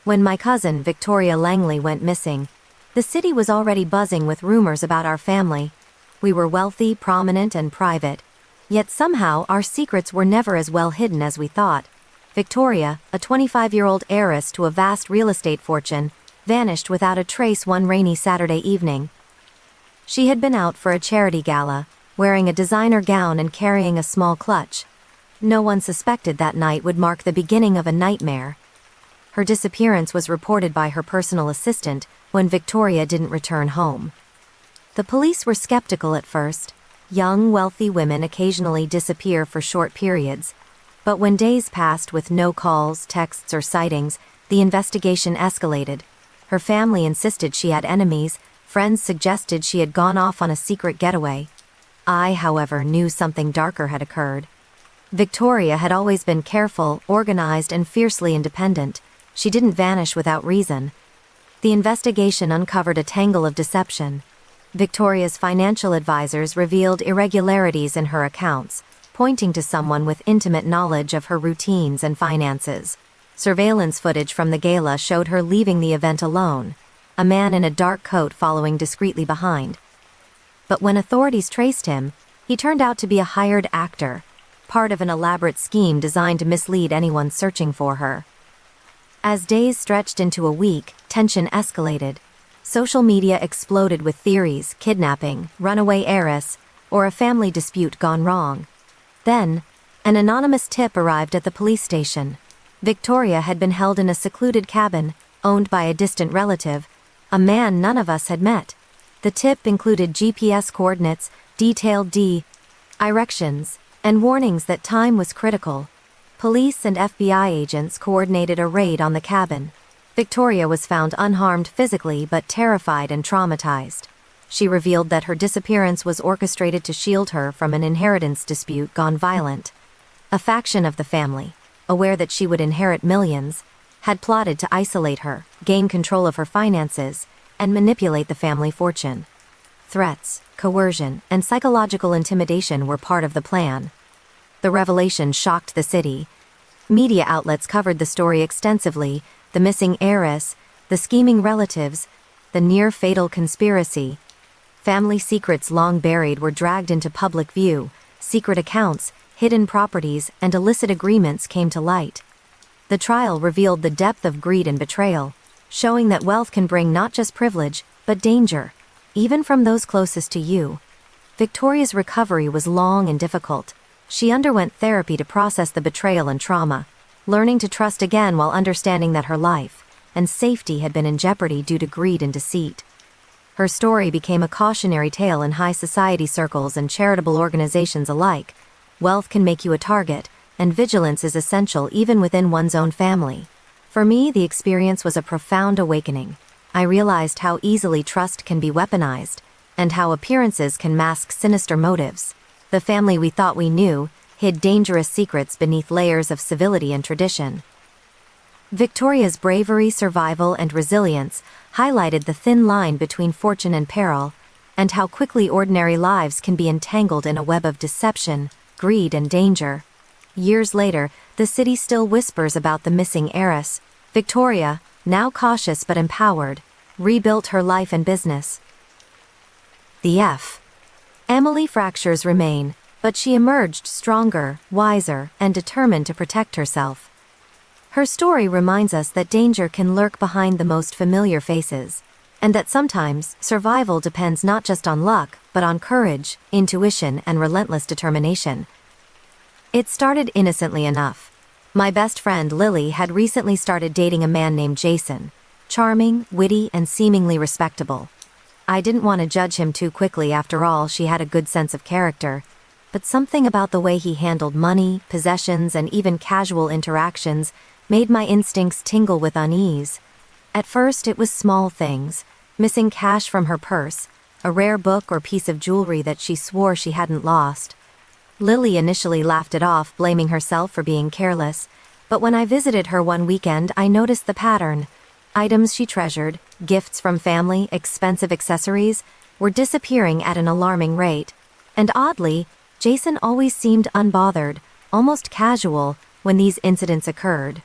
When my cousin, Victoria Langley, went missing, the city was already buzzing with rumors about our family. We were wealthy, prominent, and private. Yet somehow our secrets were never as well hidden as we thought. Victoria, a 25-year-old heiress to a vast real estate fortune, vanished without a trace one rainy Saturday evening. She had been out for a charity gala, wearing a designer gown and carrying a small clutch. No one suspected that night would mark the beginning of a nightmare. Her disappearance was reported by her personal assistant when Victoria didn't return home. The police were skeptical at first. Young, wealthy women occasionally disappear for short periods. But when days passed with no calls, texts, or sightings, the investigation escalated. Her family insisted she had enemies, friends suggested she had gone off on a secret getaway. I, however, knew something darker had occurred. Victoria had always been careful, organized, and fiercely independent. She didn't vanish without reason. The investigation uncovered a tangle of deception. Victoria's financial advisors revealed irregularities in her accounts, pointing to someone with intimate knowledge of her routines and finances. Surveillance footage from the gala showed her leaving the event alone, a man in a dark coat following discreetly behind. But when authorities traced him, he turned out to be a hired actor, part of an elaborate scheme designed to mislead anyone searching for her. As days stretched into a week, tension escalated. Social media exploded with theories: kidnapping, runaway heiress, or a family dispute gone wrong. Then, an anonymous tip arrived at the police station. Victoria had been held in a secluded cabin, owned by a distant relative, a man none of us had met. The tip included GPS coordinates, detailed directions, and warnings that time was critical. Police and FBI agents coordinated a raid on the cabin. Victoria was found unharmed physically but terrified and traumatized. She revealed that her disappearance was orchestrated to shield her from an inheritance dispute gone violent. A faction of the family, aware that she would inherit millions, had plotted to isolate her, gain control of her finances, and manipulate the family fortune. Threats, coercion, and psychological intimidation were part of the plan. The revelation shocked the city. Media outlets covered the story extensively: the missing heiress, the scheming relatives, the near-fatal conspiracy. Family secrets long buried were dragged into public view. Secret accounts, hidden properties, and illicit agreements came to light. The trial revealed the depth of greed and betrayal, showing that wealth can bring not just privilege, but danger, even from those closest to you. Victoria's recovery was long and difficult. She underwent therapy to process the betrayal and trauma, learning to trust again while understanding that her life and safety had been in jeopardy due to greed and deceit. Her story became a cautionary tale in high society circles and charitable organizations alike. Wealth can make you a target, and vigilance is essential even within one's own family. For me, the experience was a profound awakening. I realized how easily trust can be weaponized, and how appearances can mask sinister motives. The family we thought we knew hid dangerous secrets beneath layers of civility and tradition. Victoria's bravery, survival, and resilience highlighted the thin line between fortune and peril, and how quickly ordinary lives can be entangled in a web of deception, greed, and danger. Years later, the city still whispers about the missing heiress. Victoria, now cautious but empowered, rebuilt her life and business. The Emily fractures remain, but she emerged stronger, wiser, and determined to protect herself. Her story reminds us that danger can lurk behind the most familiar faces, and that sometimes survival depends not just on luck, but on courage, intuition, and relentless determination. It started innocently enough. My best friend Lily had recently started dating a man named Jason, charming, witty, and seemingly respectable. I didn't want to judge him too quickly. After all, she had a good sense of character. But something about the way he handled money, possessions, and even casual interactions made my instincts tingle with unease. At first, it was small things: missing cash from her purse, a rare book or piece of jewelry that she swore she hadn't lost. Lily initially laughed it off, blaming herself for being careless, but when I visited her one weekend, I noticed the pattern. Items she treasured, gifts from family, expensive accessories, were disappearing at an alarming rate. And oddly, Jason always seemed unbothered, almost casual, when these incidents occurred.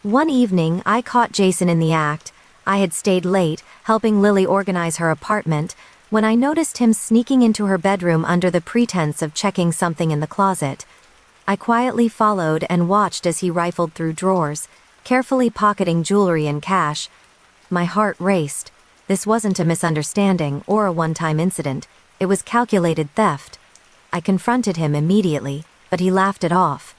One evening, I caught Jason in the act. I had stayed late, helping Lily organize her apartment, when I noticed him sneaking into her bedroom under the pretense of checking something in the closet. I quietly followed and watched as he rifled through drawers, carefully pocketing jewelry and cash. My heart raced. This wasn't a misunderstanding or a one-time incident. It was calculated theft. I confronted him immediately, but he laughed it off.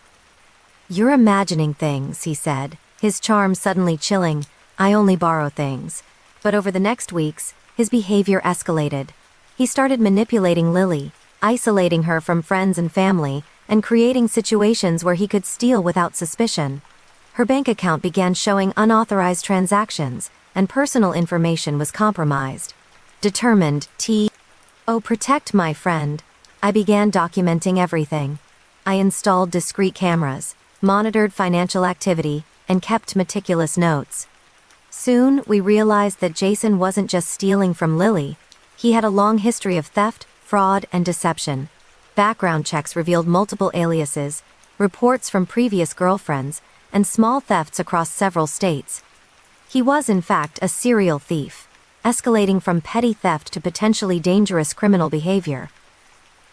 "You're imagining things," he said, his charm suddenly chilling. "I only borrow things." But over the next weeks, his behavior escalated. He started manipulating Lily, isolating her from friends and family, and creating situations where he could steal without suspicion. Her bank account began showing unauthorized transactions, and personal information was compromised. Determined to protect my friend, I began documenting everything. I installed discrete cameras, monitored financial activity, and kept meticulous notes. Soon, we realized that Jason wasn't just stealing from Lily. He had a long history of theft, fraud, and deception. Background checks revealed multiple aliases, reports from previous girlfriends, and small thefts across several states. He was, in fact, a serial thief, escalating from petty theft to potentially dangerous criminal behavior.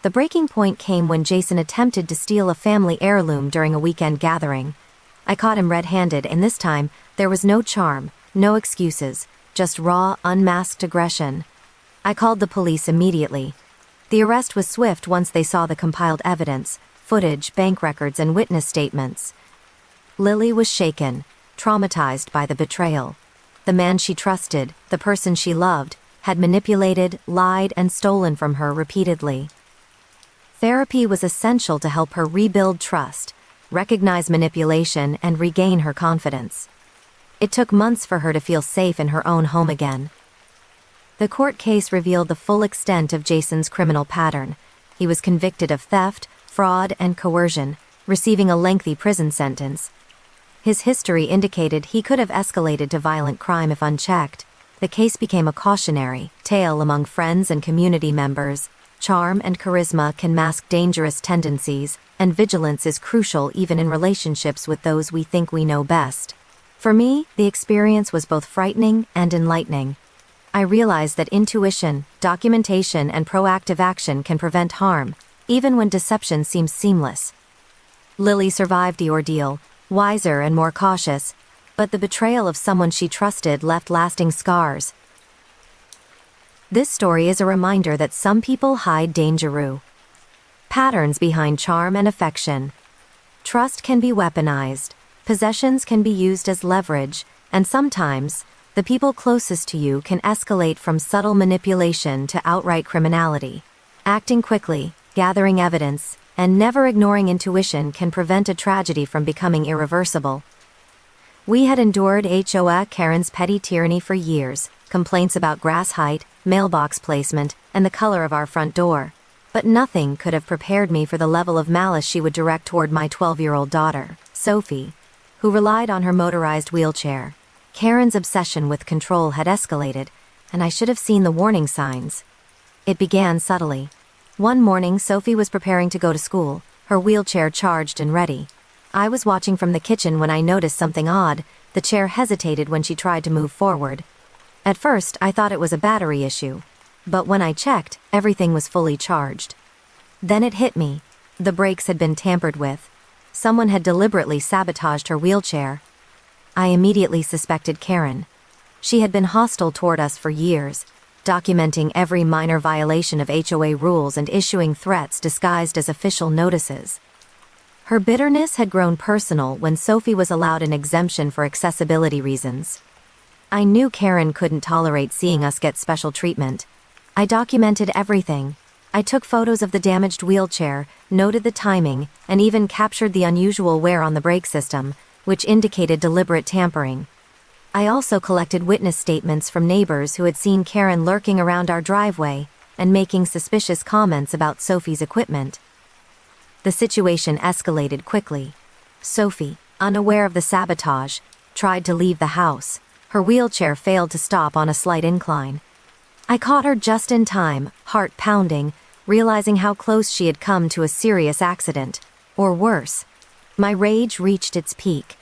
The breaking point came when Jason attempted to steal a family heirloom during a weekend gathering. I caught him red-handed, and this time, there was no charm, no excuses, just raw, unmasked aggression. I called the police immediately. The arrest was swift once they saw the compiled evidence, footage, bank records, and witness statements. Lily was shaken, traumatized by the betrayal. The man she trusted, the person she loved, had manipulated, lied, and stolen from her repeatedly. Therapy was essential to help her rebuild trust, recognize manipulation, and regain her confidence. It took months for her to feel safe in her own home again. The court case revealed the full extent of Jason's criminal pattern. He was convicted of theft, fraud, and coercion, receiving a lengthy prison sentence. His history indicated he could have escalated to violent crime if unchecked. The case became a cautionary tale among friends and community members. Charm and charisma can mask dangerous tendencies, and vigilance is crucial even in relationships with those we think we know best. For me, the experience was both frightening and enlightening. I realized that intuition, documentation, and proactive action can prevent harm, even when deception seems seamless. Lily survived the ordeal, wiser and more cautious, but the betrayal of someone she trusted left lasting scars. This story is a reminder that some people hide danger. Patterns behind charm and affection. Trust can be weaponized, possessions can be used as leverage, and sometimes, the people closest to you can escalate from subtle manipulation to outright criminality. Acting quickly, gathering evidence, and never ignoring intuition can prevent a tragedy from becoming irreversible. We had endured Karen's petty tyranny for years, complaints about grass height, mailbox placement, and the color of our front door. But nothing could have prepared me for the level of malice she would direct toward my 12-year-old daughter, Sophie, who relied on her motorized wheelchair. Karen's obsession with control had escalated, and I should have seen the warning signs. It began subtly. One morning, Sophie was preparing to go to school, her wheelchair charged and ready. I was watching from the kitchen when I noticed something odd. The chair hesitated when she tried to move forward. At first, I thought it was a battery issue. But when I checked, everything was fully charged. Then it hit me. The brakes had been tampered with. Someone had deliberately sabotaged her wheelchair. I immediately suspected Karen. She had been hostile toward us for years, documenting every minor violation of HOA rules and issuing threats disguised as official notices. Her bitterness had grown personal when Sophie was allowed an exemption for accessibility reasons. I knew Karen couldn't tolerate seeing us get special treatment. I documented everything. I took photos of the damaged wheelchair, noted the timing, and even captured the unusual wear on the brake system, which indicated deliberate tampering. I also collected witness statements from neighbors who had seen Karen lurking around our driveway and making suspicious comments about Sophie's equipment. The situation escalated quickly. Sophie, unaware of the sabotage, tried to leave the house. Her wheelchair failed to stop on a slight incline. I caught her just in time, heart pounding, realizing how close she had come to a serious accident, or worse. My rage reached its peak.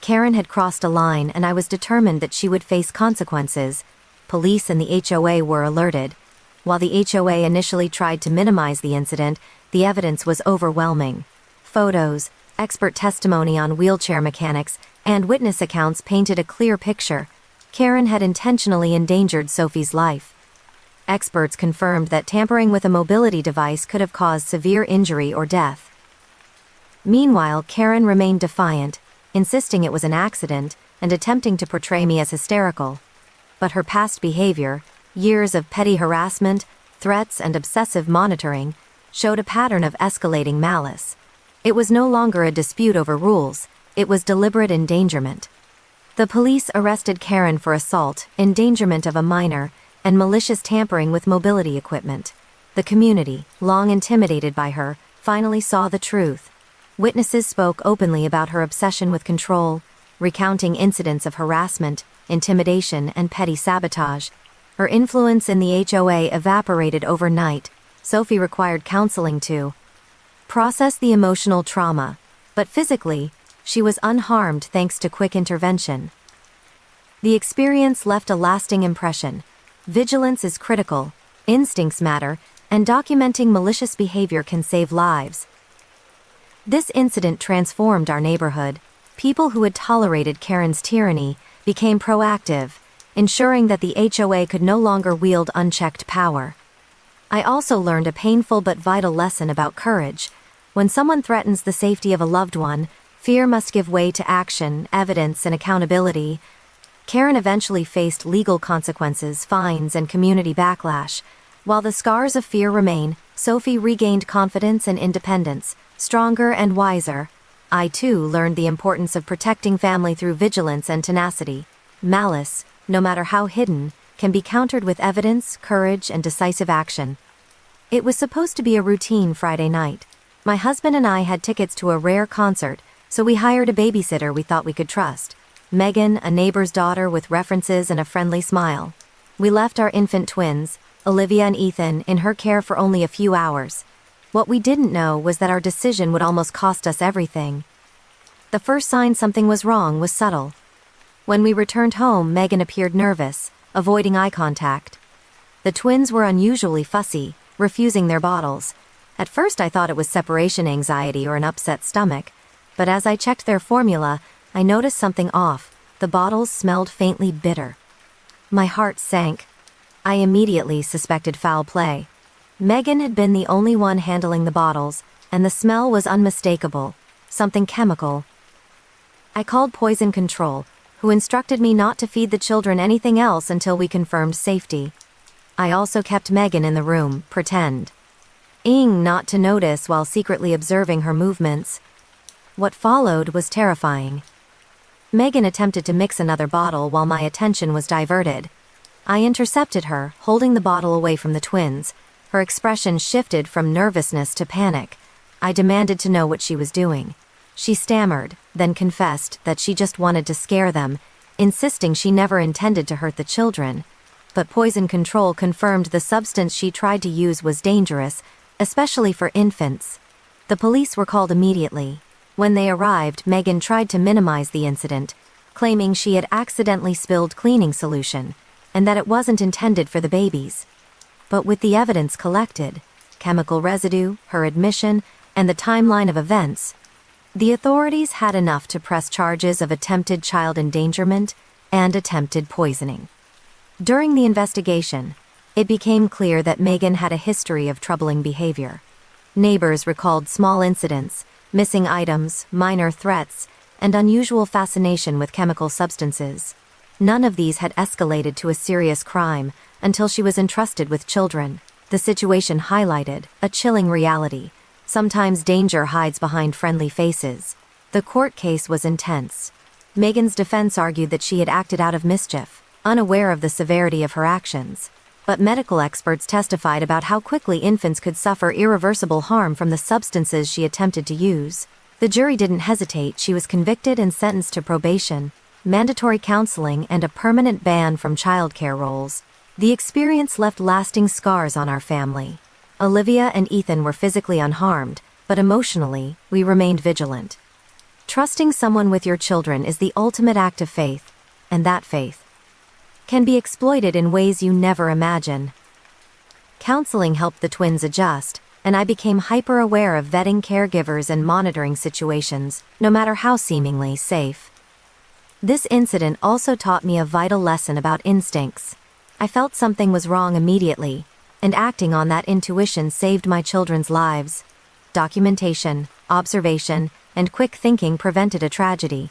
Karen had crossed a line, and I was determined that she would face consequences. Police and the HOA were alerted. While the HOA initially tried to minimize the incident, the evidence was overwhelming. Photos, expert testimony on wheelchair mechanics, and witness accounts painted a clear picture. Karen had intentionally endangered Sophie's life. Experts confirmed that tampering with a mobility device could have caused severe injury or death. Meanwhile, Karen remained defiant, insisting it was an accident and attempting to portray me as hysterical. But her past behavior, years of petty harassment, threats, and obsessive monitoring, showed a pattern of escalating malice. It was no longer a dispute over rules. it was deliberate endangerment. The police arrested Karen for assault, endangerment of a minor, and malicious tampering with mobility equipment. The community, long intimidated by her, finally saw the truth. Witnesses spoke openly about her obsession with control, recounting incidents of harassment, intimidation, and petty sabotage. Her influence in the HOA evaporated overnight. Sophie required counseling to process the emotional trauma, but physically, she was unharmed thanks to quick intervention. The experience left a lasting impression. Vigilance is critical, instincts matter, and documenting malicious behavior can save lives. This incident transformed our neighborhood. People who had tolerated Karen's tyranny became proactive, ensuring that the HOA could no longer wield unchecked power. I also learned a painful but vital lesson about courage. When someone threatens the safety of a loved one, fear must give way to action, evidence, and accountability. Karen eventually faced legal consequences, fines, and community backlash. While the scars of fear remain, Sophie regained confidence and independence, stronger and wiser. I too learned the importance of protecting family through vigilance and tenacity. Malice, no matter how hidden, can be countered with evidence, courage, and decisive action. It was supposed to be a routine Friday night. My husband and I had tickets to a rare concert, so we hired a babysitter we thought we could trust. Megan, a neighbor's daughter with references and a friendly smile. We left our infant twins, Olivia and Ethan, in her care for only a few hours. What we didn't know was that our decision would almost cost us everything. The first sign something was wrong was subtle. When we returned home, Megan appeared nervous, avoiding eye contact. The twins were unusually fussy, refusing their bottles. At first I thought it was separation anxiety or an upset stomach, but as I checked their formula, I noticed something off. The bottles smelled faintly bitter. My heart sank. I immediately suspected foul play. Megan had been the only one handling the bottles, and the smell was unmistakable. Something chemical. I called poison control, who instructed me not to feed the children anything else until we confirmed safety. I also kept Megan in the room, not to notice while secretly observing her movements. What followed was terrifying. Megan attempted to mix another bottle while my attention was diverted. I intercepted her, holding the bottle away from the twins. Her expression shifted from nervousness to panic. I demanded to know what she was doing. She stammered, then confessed that she just wanted to scare them, insisting she never intended to hurt the children. But poison control confirmed the substance she tried to use was dangerous, especially for infants. The police were called immediately. When they arrived, Megan tried to minimize the incident, claiming she had accidentally spilled cleaning solution, and that it wasn't intended for the babies. But with the evidence collected, chemical residue, her admission, and the timeline of events, the authorities had enough to press charges of attempted child endangerment and attempted poisoning. During the investigation, it became clear that Megan had a history of troubling behavior. Neighbors recalled small incidents, missing items, minor threats, and unusual fascination with chemical substances. None of these had escalated to a serious crime until she was entrusted with children. The situation highlighted a chilling reality. Sometimes danger hides behind friendly faces. The court case was intense. Megan's defense argued that she had acted out of mischief, unaware of the severity of her actions. But medical experts testified about how quickly infants could suffer irreversible harm from the substances she attempted to use. The jury didn't hesitate. She was convicted and sentenced to probation, mandatory counseling, and a permanent ban from childcare roles. The experience left lasting scars on our family. Olivia and Ethan were physically unharmed, but emotionally, we remained vigilant. Trusting someone with your children is the ultimate act of faith, and that faith can be exploited in ways you never imagine. Counseling helped the twins adjust, and I became hyper-aware of vetting caregivers and monitoring situations, no matter how seemingly safe. This incident also taught me a vital lesson about instincts. I felt something was wrong immediately, and acting on that intuition saved my children's lives. Documentation, observation, and quick thinking prevented a tragedy.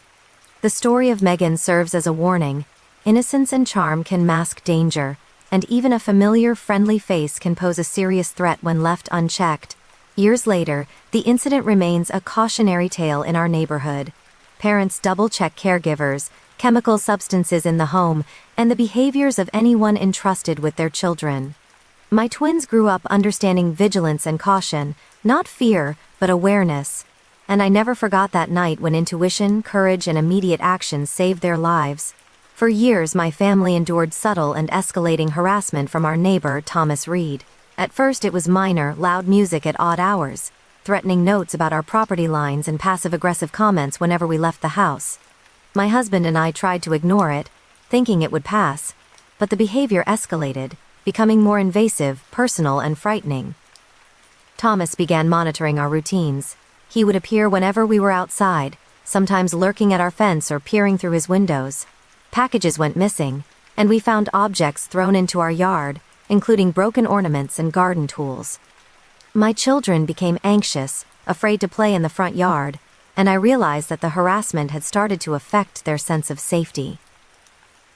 The story of Megan serves as a warning. Innocence and charm can mask danger, and even a familiar, friendly face can pose a serious threat when left unchecked. Years later, the incident remains a cautionary tale in our neighborhood. Parents double-check caregivers, chemical substances in the home, and the behaviors of anyone entrusted with their children. My twins grew up understanding vigilance and caution, not fear, but awareness. And I never forgot that night when intuition, courage, and immediate action saved their lives. For years, my family endured subtle and escalating harassment from our neighbor, Thomas Reed. At first, it was minor, loud music at odd hours, threatening notes about our property lines and passive-aggressive comments whenever we left the house. My husband and I tried to ignore it, thinking it would pass, but the behavior escalated, becoming more invasive, personal, and frightening. Thomas began monitoring our routines. He would appear whenever we were outside, sometimes lurking at our fence or peering through his windows. Packages went missing, and we found objects thrown into our yard, including broken ornaments and garden tools. My children became anxious, afraid to play in the front yard, and I realized that the harassment had started to affect their sense of safety.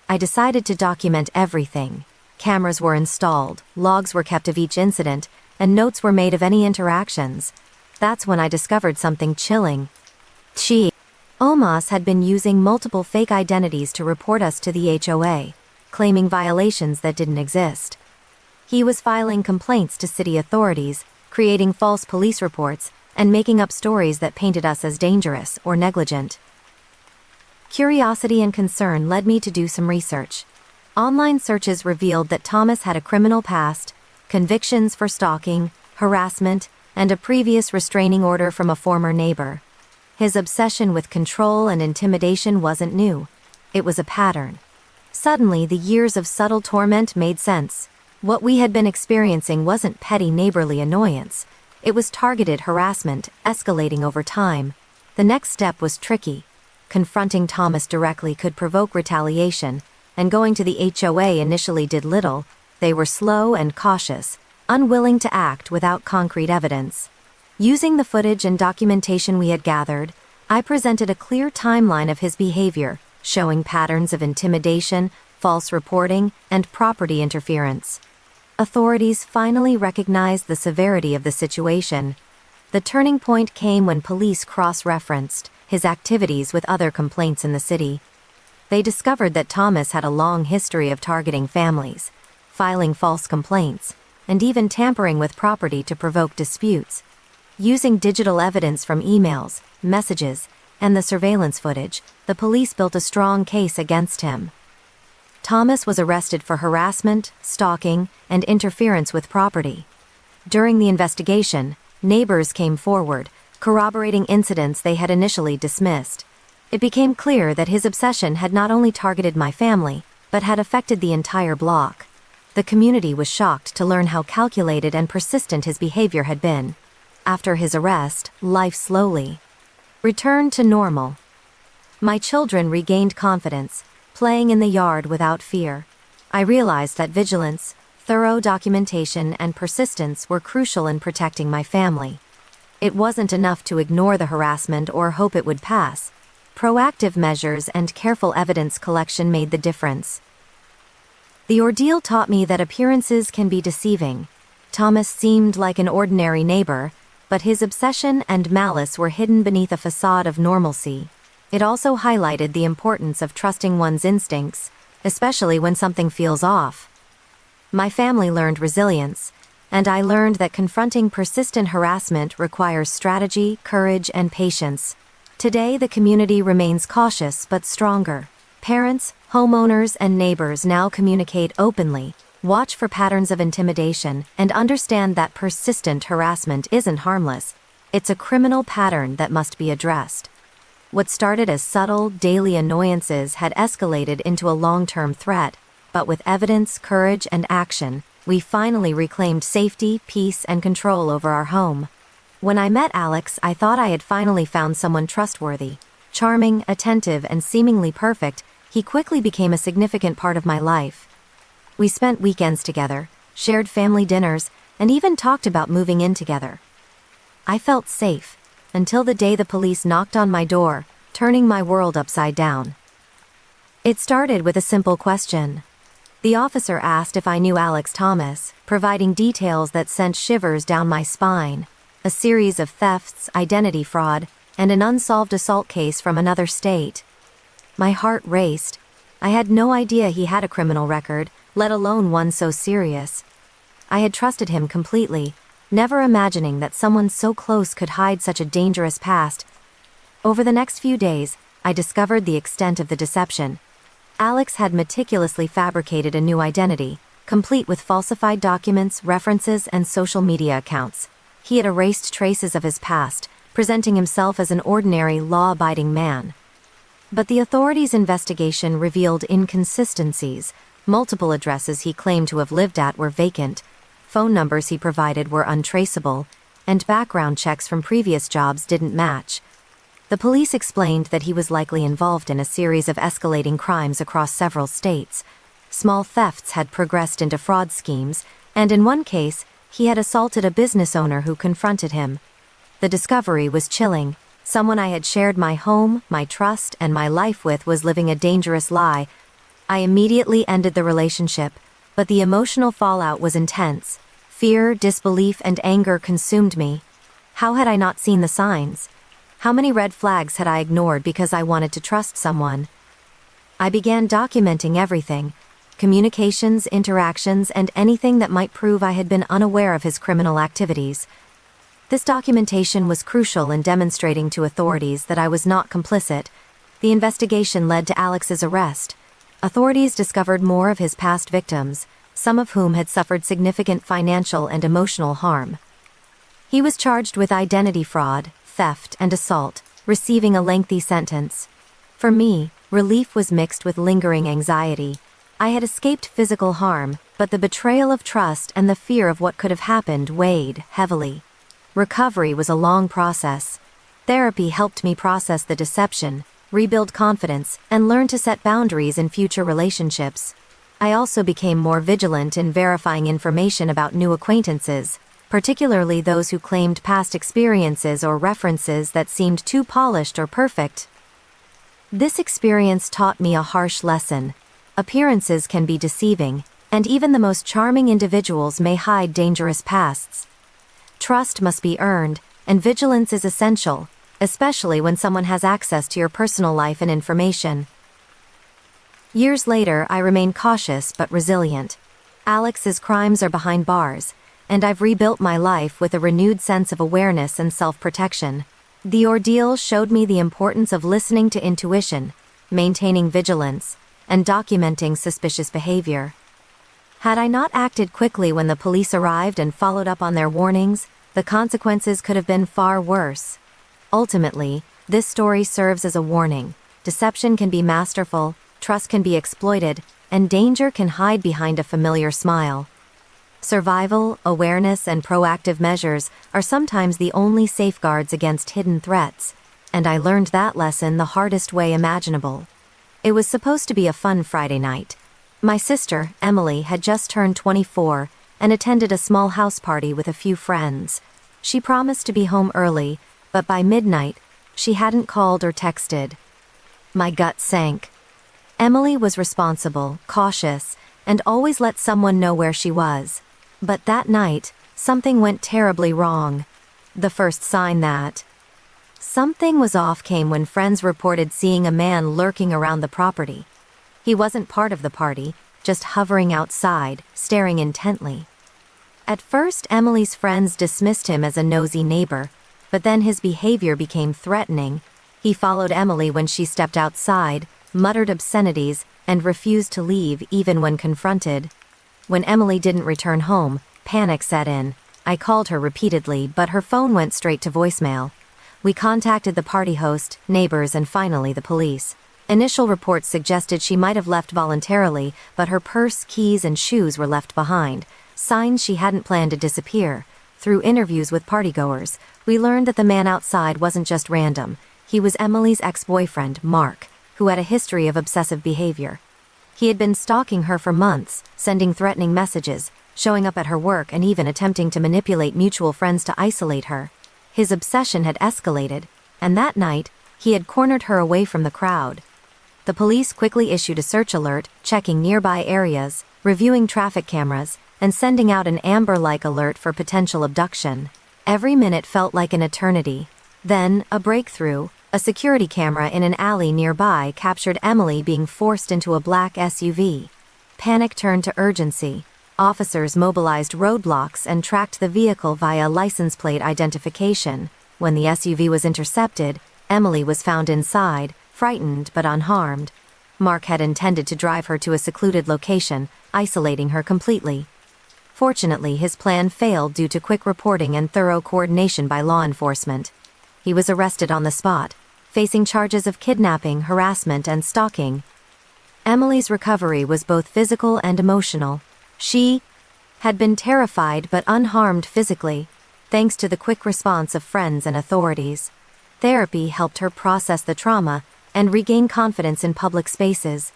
I decided to document everything. Cameras were installed, logs were kept of each incident, and notes were made of any interactions. That's when I discovered something chilling. Omas had been using multiple fake identities to report us to the HOA, claiming violations that didn't exist. He was filing complaints to city authorities, creating false police reports, and making up stories that painted us as dangerous or negligent. Curiosity and concern led me to do some research. Online searches revealed that Thomas had a criminal past, convictions for stalking, harassment, and a previous restraining order from a former neighbor. His obsession with control and intimidation wasn't new. It was a pattern. Suddenly, the years of subtle torment made sense. What we had been experiencing wasn't petty neighborly annoyance. It was targeted harassment, escalating over time. The next step was tricky. Confronting Thomas directly could provoke retaliation, and going to the HOA initially did little. They were slow and cautious, unwilling to act without concrete evidence. Using the footage and documentation we had gathered, I presented a clear timeline of his behavior, showing patterns of intimidation, false reporting, and property interference. Authorities finally recognized the severity of the situation. The turning point came when police cross-referenced his activities with other complaints in the city. They discovered that Thomas had a long history of targeting families, filing false complaints, and even tampering with property to provoke disputes. Using digital evidence from emails, messages, and the surveillance footage, the police built a strong case against him. Thomas was arrested for harassment, stalking, and interference with property. During the investigation, neighbors came forward, corroborating incidents they had initially dismissed. It became clear that his obsession had not only targeted my family, but had affected the entire block. The community was shocked to learn how calculated and persistent his behavior had been. After his arrest, life slowly returned to normal. My children regained confidence, playing in the yard without fear. I realized that vigilance, thorough documentation, and persistence were crucial in protecting my family. It wasn't enough to ignore the harassment or hope it would pass. Proactive measures and careful evidence collection made the difference. The ordeal taught me that appearances can be deceiving. Thomas seemed like an ordinary neighbor, but his obsession and malice were hidden beneath a facade of normalcy. It also highlighted the importance of trusting one's instincts, especially when something feels off. My family learned resilience, and I learned that confronting persistent harassment requires strategy, courage, and patience. Today, the community remains cautious but stronger. Parents, homeowners, and neighbors now communicate openly, watch for patterns of intimidation, and understand that persistent harassment isn't harmless. It's a criminal pattern that must be addressed. What started as subtle, daily annoyances had escalated into a long-term threat, but with evidence, courage, and action, we finally reclaimed safety, peace, and control over our home. When I met Alex, I thought I had finally found someone trustworthy. Charming, attentive, and seemingly perfect, he quickly became a significant part of my life. We spent weekends together, shared family dinners, and even talked about moving in together. I felt safe, until the day the police knocked on my door, turning my world upside down. It started with a simple question. The officer asked if I knew Alex Thomas, providing details that sent shivers down my spine. A series of thefts, identity fraud, and an unsolved assault case from another state. My heart raced. I had no idea he had a criminal record, let alone one so serious. I had trusted him completely, never imagining that someone so close could hide such a dangerous past. Over the next few days, I discovered the extent of the deception. Alex had meticulously fabricated a new identity, complete with falsified documents, references, and social media accounts. He had erased traces of his past, presenting himself as an ordinary, law-abiding man. But the authorities' investigation revealed inconsistencies. Multiple addresses he claimed to have lived at were vacant, phone numbers he provided were untraceable, and background checks from previous jobs didn't match. The police explained that he was likely involved in a series of escalating crimes across several states. Small thefts had progressed into fraud schemes, and in one case, he had assaulted a business owner who confronted him. The discovery was chilling. Someone I had shared my home, my trust, and my life with was living a dangerous lie. I immediately ended the relationship, but the emotional fallout was intense. Fear, disbelief, and anger consumed me. How had I not seen the signs? How many red flags had I ignored because I wanted to trust someone? I began documenting everything: communications, interactions, and anything that might prove I had been unaware of his criminal activities. This documentation was crucial in demonstrating to authorities that I was not complicit. The investigation led to Alex's arrest. Authorities discovered more of his past victims, some of whom had suffered significant financial and emotional harm. He was charged with identity fraud, theft, and assault, receiving a lengthy sentence. For me, relief was mixed with lingering anxiety. I had escaped physical harm, but the betrayal of trust and the fear of what could have happened weighed heavily. Recovery was a long process. Therapy helped me process the deception, rebuild confidence, and learn to set boundaries in future relationships. I also became more vigilant in verifying information about new acquaintances, particularly those who claimed past experiences or references that seemed too polished or perfect. This experience taught me a harsh lesson. Appearances can be deceiving, and even the most charming individuals may hide dangerous pasts. Trust must be earned, and vigilance is essential, especially when someone has access to your personal life and information. Years later, I remain cautious but resilient. Alex's crimes are behind bars, and I've rebuilt my life with a renewed sense of awareness and self-protection. The ordeal showed me the importance of listening to intuition, maintaining vigilance, and documenting suspicious behavior. Had I not acted quickly when the police arrived and followed up on their warnings, the consequences could have been far worse. Ultimately, this story serves as a warning. Deception can be masterful, trust can be exploited, and danger can hide behind a familiar smile. Survival, awareness, and proactive measures are sometimes the only safeguards against hidden threats, and I learned that lesson the hardest way imaginable. It was supposed to be a fun Friday night. My sister, Emily, had just turned 24 and attended a small house party with a few friends. She promised to be home early, but by midnight, she hadn't called or texted. My gut sank. Emily was responsible, cautious, and always let someone know where she was. But that night, something went terribly wrong. The first sign that something was off came when friends reported seeing a man lurking around the property. He wasn't part of the party, just hovering outside, staring intently. At first, Emily's friends dismissed him as a nosy neighbor, but then his behavior became threatening. He followed Emily when she stepped outside, muttered obscenities, and refused to leave even when confronted. When Emily didn't return home, panic set in. I called her repeatedly, but her phone went straight to voicemail. We contacted the party host, neighbors, and finally the police. Initial reports suggested she might have left voluntarily, but her purse, keys, and shoes were left behind, signs she hadn't planned to disappear. Through interviews with partygoers, we learned that the man outside wasn't just random. He was Emily's ex-boyfriend, Mark, who had a history of obsessive behavior. He had been stalking her for months, sending threatening messages, showing up at her work, and even attempting to manipulate mutual friends to isolate her. His obsession had escalated, and that night, he had cornered her away from the crowd. The police quickly issued a search alert, checking nearby areas, reviewing traffic cameras, and sending out an Amber-like alert for potential abduction. Every minute felt like an eternity. Then, a breakthrough. A security camera in an alley nearby captured Emily being forced into a black SUV. Panic turned to urgency. Officers mobilized roadblocks and tracked the vehicle via license plate identification. When the SUV was intercepted, Emily was found inside, frightened but unharmed. Mark had intended to drive her to a secluded location, isolating her completely. Fortunately, his plan failed due to quick reporting and thorough coordination by law enforcement. He was arrested on the spot, facing charges of kidnapping, harassment, and stalking. Emily's recovery was both physical and emotional. She had been terrified but unharmed physically, thanks to the quick response of friends and authorities. Therapy helped her process the trauma and regain confidence in public spaces.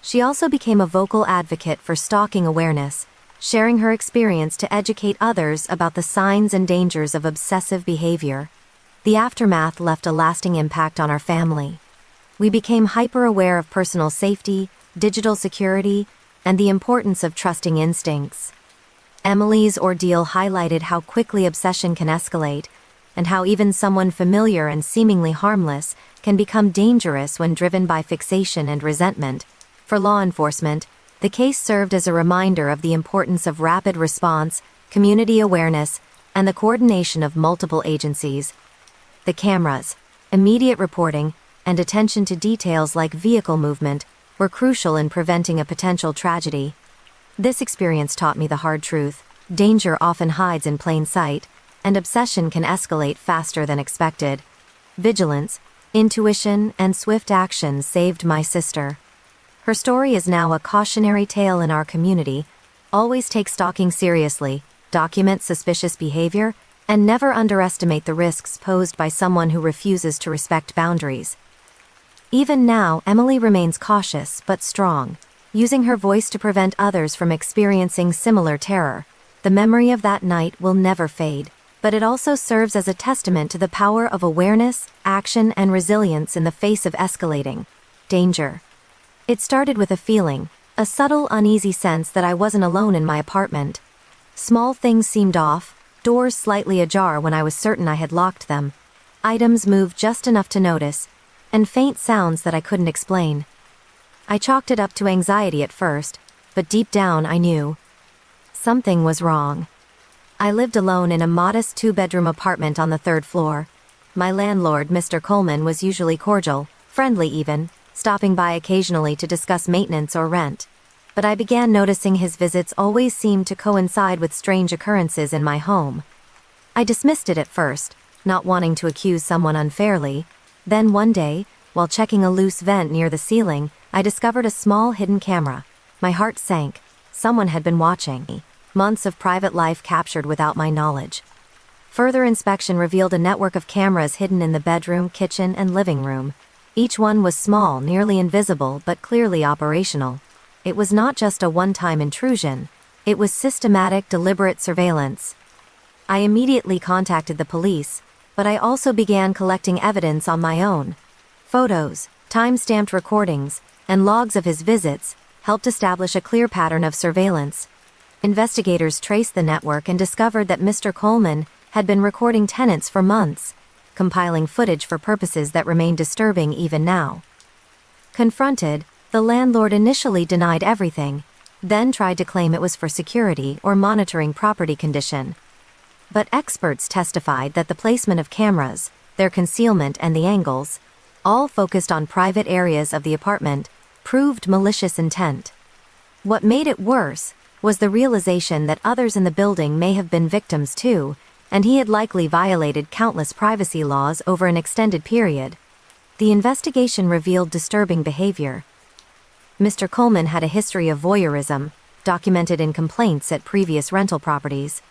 She also became a vocal advocate for stalking awareness, sharing her experience to educate others about the signs and dangers of obsessive behavior. The aftermath left a lasting impact on our family. We became hyper-aware of personal safety, digital security, and the importance of trusting instincts. Emily's ordeal highlighted how quickly obsession can escalate, and how even someone familiar and seemingly harmless can become dangerous when driven by fixation and resentment. For law enforcement, the case served as a reminder of the importance of rapid response, community awareness, and the coordination of multiple agencies. The cameras, immediate reporting, and attention to details like vehicle movement were crucial in preventing a potential tragedy. This experience taught me the hard truth: danger often hides in plain sight, and obsession can escalate faster than expected. Vigilance, intuition, and swift action saved my sister. Her story is now a cautionary tale in our community. Always take stalking seriously, document suspicious behavior, and never underestimate the risks posed by someone who refuses to respect boundaries. Even now, Emily remains cautious but strong, using her voice to prevent others from experiencing similar terror. The memory of that night will never fade, but it also serves as a testament to the power of awareness, action, and resilience in the face of escalating danger. It started with a feeling, a subtle, uneasy sense that I wasn't alone in my apartment. Small things seemed off, doors slightly ajar when I was certain I had locked them, items moved just enough to notice, and faint sounds that I couldn't explain. I chalked it up to anxiety at first, but deep down I knew something was wrong. I lived alone in a modest 2-bedroom apartment on the 3rd floor. My landlord, Mr. Coleman, was usually cordial, friendly even, stopping by occasionally to discuss maintenance or rent. But I began noticing his visits always seemed to coincide with strange occurrences in my home. I dismissed it at first, not wanting to accuse someone unfairly. Then one day, while checking a loose vent near the ceiling, I discovered a small hidden camera. My heart sank. Someone had been watching me. Months of private life captured without my knowledge. Further inspection revealed a network of cameras hidden in the bedroom, kitchen, and living room. Each one was small, nearly invisible, but clearly operational. It was not just a one-time intrusion. It was systematic, deliberate surveillance. I immediately contacted the police, but I also began collecting evidence on my own. Photos, time-stamped recordings, and logs of his visits helped establish a clear pattern of surveillance. Investigators traced the network and discovered that Mr. Coleman had been recording tenants for months, compiling footage for purposes that remain disturbing even now. Confronted, the landlord initially denied everything, then tried to claim it was for security or monitoring property condition. But experts testified that the placement of cameras, their concealment, and the angles, all focused on private areas of the apartment, proved malicious intent. What made it worse was the realization that others in the building may have been victims too, and he had likely violated countless privacy laws over an extended period. The investigation revealed disturbing behavior. Mr. Coleman had a history of voyeurism, documented in complaints at previous rental properties.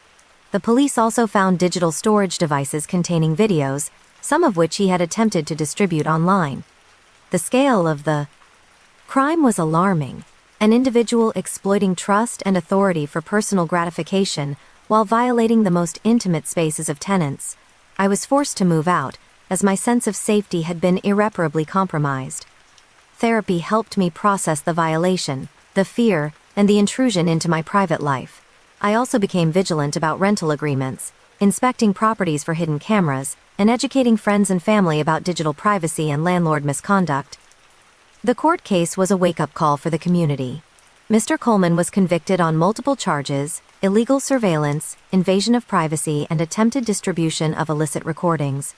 The police also found digital storage devices containing videos, some of which he had attempted to distribute online. The scale of the crime was alarming. An individual exploiting trust and authority for personal gratification while violating the most intimate spaces of tenants. I was forced to move out, as my sense of safety had been irreparably compromised. Therapy helped me process the violation, the fear, and the intrusion into my private life. I also became vigilant about rental agreements, inspecting properties for hidden cameras, and educating friends and family about digital privacy and landlord misconduct. The court case was a wake-up call for the community. Mr. Coleman was convicted on multiple charges: illegal surveillance, invasion of privacy, and attempted distribution of illicit recordings.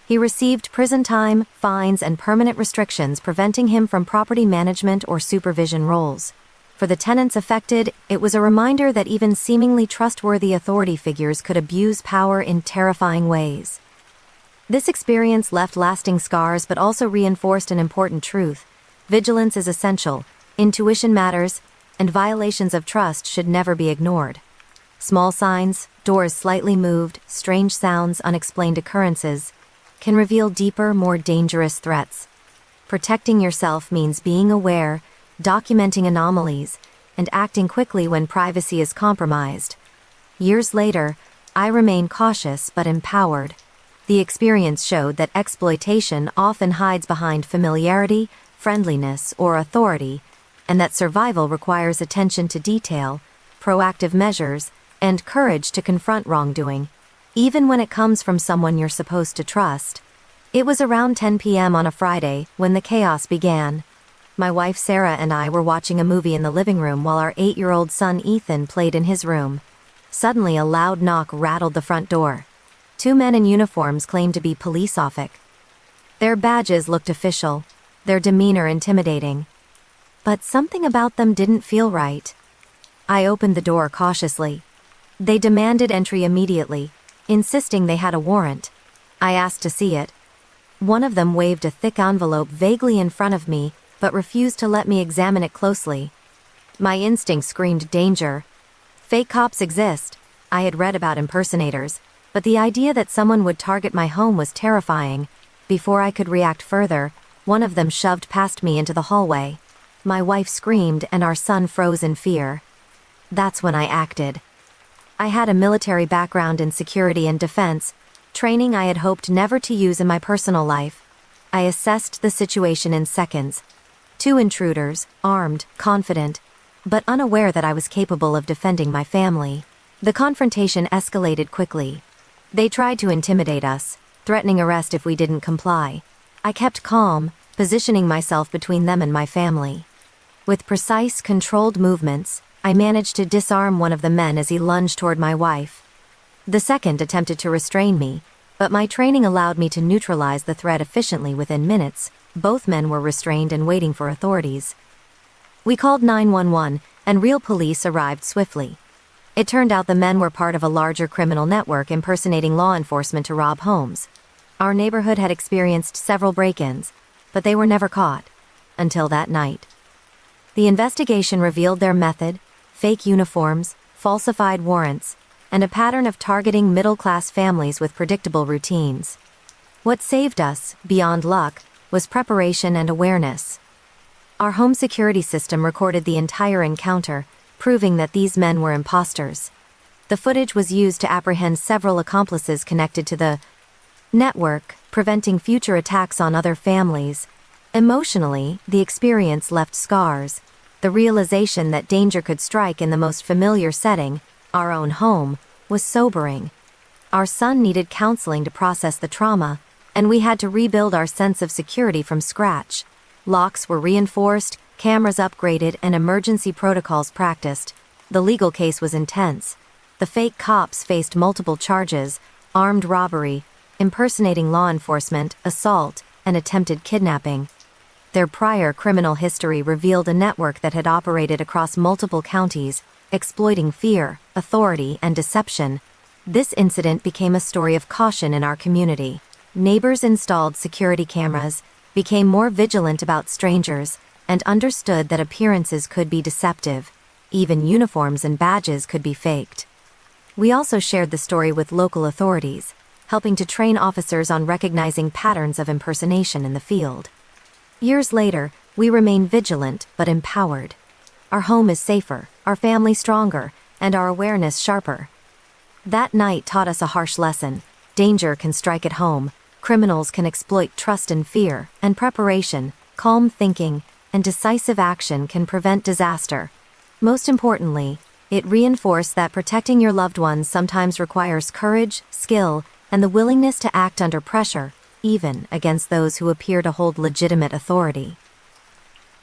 He received prison time, fines, and permanent restrictions preventing him from property management or supervision roles. For the tenants affected, it was a reminder that even seemingly trustworthy authority figures could abuse power in terrifying ways. This experience left lasting scars but also reinforced an important truth: vigilance is essential, intuition matters, and violations of trust should never be ignored. Small signs, doors slightly moved, strange sounds, unexplained occurrences, can reveal deeper, more dangerous threats. Protecting yourself means being aware, documenting anomalies, and acting quickly when privacy is compromised. Years later, I remain cautious but empowered. The experience showed that exploitation often hides behind familiarity, friendliness, or authority, and that survival requires attention to detail, proactive measures, and courage to confront wrongdoing, even when it comes from someone you're supposed to trust. It was around 10 p.m. on a Friday when the chaos began. My wife Sarah and I were watching a movie in the living room while our 8-year-old son Ethan played in his room. Suddenly, a loud knock rattled the front door. 2 men in uniforms claimed to be police offic. Their badges looked official, their demeanor intimidating. But something about them didn't feel right. I opened the door cautiously. They demanded entry immediately, insisting they had a warrant. I asked to see it. One of them waved a thick envelope vaguely in front of me, but refused to let me examine it closely. My instinct screamed danger. Fake cops exist. I had read about impersonators, but the idea that someone would target my home was terrifying. Before I could react further, one of them shoved past me into the hallway. My wife screamed and our son froze in fear. That's when I acted. I had a military background in security and defense, training I had hoped never to use in my personal life. I assessed the situation in seconds. 2 intruders, armed, confident, but unaware that I was capable of defending my family. The confrontation escalated quickly. They tried to intimidate us, threatening arrest if we didn't comply. I kept calm, positioning myself between them and my family. With precise, controlled movements, I managed to disarm one of the men as he lunged toward my wife. The second attempted to restrain me, but my training allowed me to neutralize the threat efficiently within minutes. Both men were restrained and waiting for authorities. We called 911, and real police arrived swiftly. It turned out the men were part of a larger criminal network impersonating law enforcement to rob homes. Our neighborhood had experienced several break-ins, but they were never caught. Until that night. The investigation revealed their method: fake uniforms, falsified warrants, and a pattern of targeting middle-class families with predictable routines. What saved us, beyond luck, was preparation and awareness. Our home security system recorded the entire encounter, proving that these men were imposters. The footage was used to apprehend several accomplices connected to the network, preventing future attacks on other families. Emotionally, the experience left scars. The realization that danger could strike in the most familiar setting, our own home, was sobering. Our son needed counseling to process the trauma, and we had to rebuild our sense of security from scratch. Locks were reinforced, cameras upgraded, and emergency protocols practiced. The legal case was intense. The fake cops faced multiple charges: armed robbery, impersonating law enforcement, assault, and attempted kidnapping. Their prior criminal history revealed a network that had operated across multiple counties, exploiting fear, authority, and deception. This incident became a story of caution in our community. Neighbors installed security cameras, became more vigilant about strangers, and understood that appearances could be deceptive. Even uniforms and badges could be faked. We also shared the story with local authorities, helping to train officers on recognizing patterns of impersonation in the field. Years later, we remain vigilant but empowered. Our home is safer, our family stronger, and our awareness sharper. That night taught us a harsh lesson: danger can strike at home, criminals can exploit trust and fear, and preparation, calm thinking, and decisive action can prevent disaster. Most importantly, It reinforced that protecting your loved ones sometimes requires courage, skill, and the willingness to act under pressure, even against those who appear to hold legitimate authority.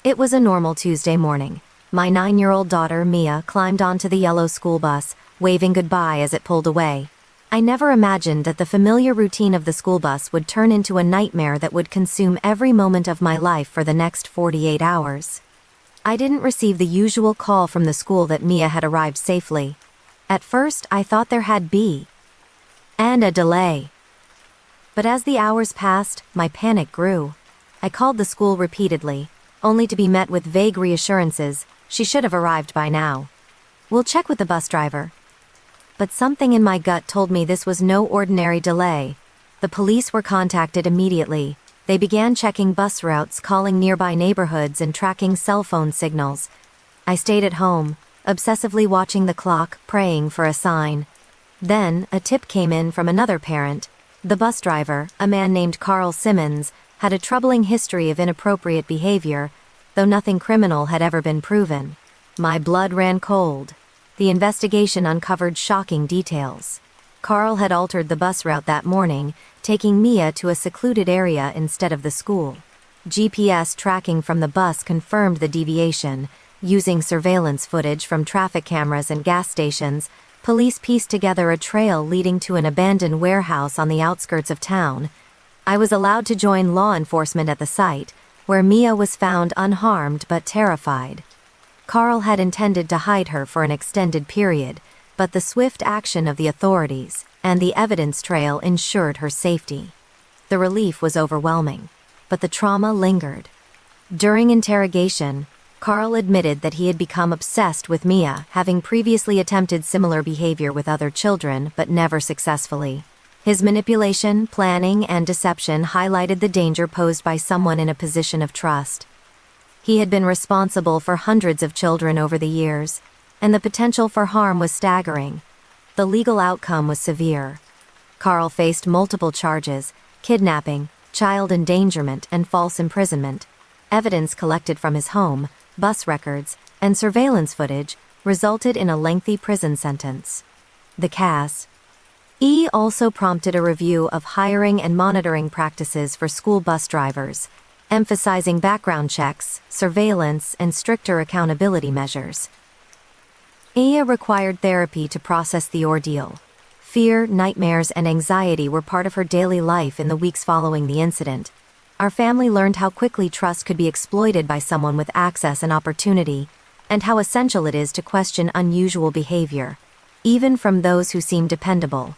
It was a normal Tuesday morning. My 9-year-old daughter, Mia, climbed onto the yellow school bus, waving goodbye as it pulled away. I never imagined that the familiar routine of the school bus would turn into a nightmare that would consume every moment of my life for the next 48 hours. I didn't receive the usual call from the school that Mia had arrived safely. At first, I thought there had been a delay. But as the hours passed, my panic grew. I called the school repeatedly, only to be met with vague reassurances. She should have arrived by now. We'll check with the bus driver. But something in my gut told me this was no ordinary delay. The police were contacted immediately. They began checking bus routes, calling nearby neighborhoods, and tracking cell phone signals. I stayed at home, obsessively watching the clock, praying for a sign. Then, a tip came in from another parent. The bus driver, a man named Carl Simmons, had a troubling history of inappropriate behavior, though nothing criminal had ever been proven. My blood ran cold. The investigation uncovered shocking details. Carl had altered the bus route that morning, taking Mia to a secluded area instead of the school. GPS tracking from the bus confirmed the deviation. Using surveillance footage from traffic cameras and gas stations, police pieced together a trail leading to an abandoned warehouse on the outskirts of town. I was allowed to join law enforcement at the site, where Mia was found unharmed but terrified. Carl had intended to hide her for an extended period, but the swift action of the authorities and the evidence trail ensured her safety. The relief was overwhelming, but the trauma lingered. During interrogation, Carl admitted that he had become obsessed with Mia, having previously attempted similar behavior with other children but never successfully. His manipulation, planning, and deception highlighted the danger posed by someone in a position of trust. He had been responsible for hundreds of children over the years, and the potential for harm was staggering. The legal outcome was severe. Carl faced multiple charges: kidnapping, child endangerment, and false imprisonment. Evidence collected from his home, bus records, and surveillance footage resulted in a lengthy prison sentence. The CAS also prompted a review of hiring and monitoring practices for school bus drivers, emphasizing background checks, surveillance, and stricter accountability measures. Required therapy to process the ordeal. Fear, nightmares, and anxiety were part of her daily life in the weeks following the incident. Our family learned how quickly trust could be exploited by someone with access and opportunity, and how essential it is to question unusual behavior, even from those who seem dependable.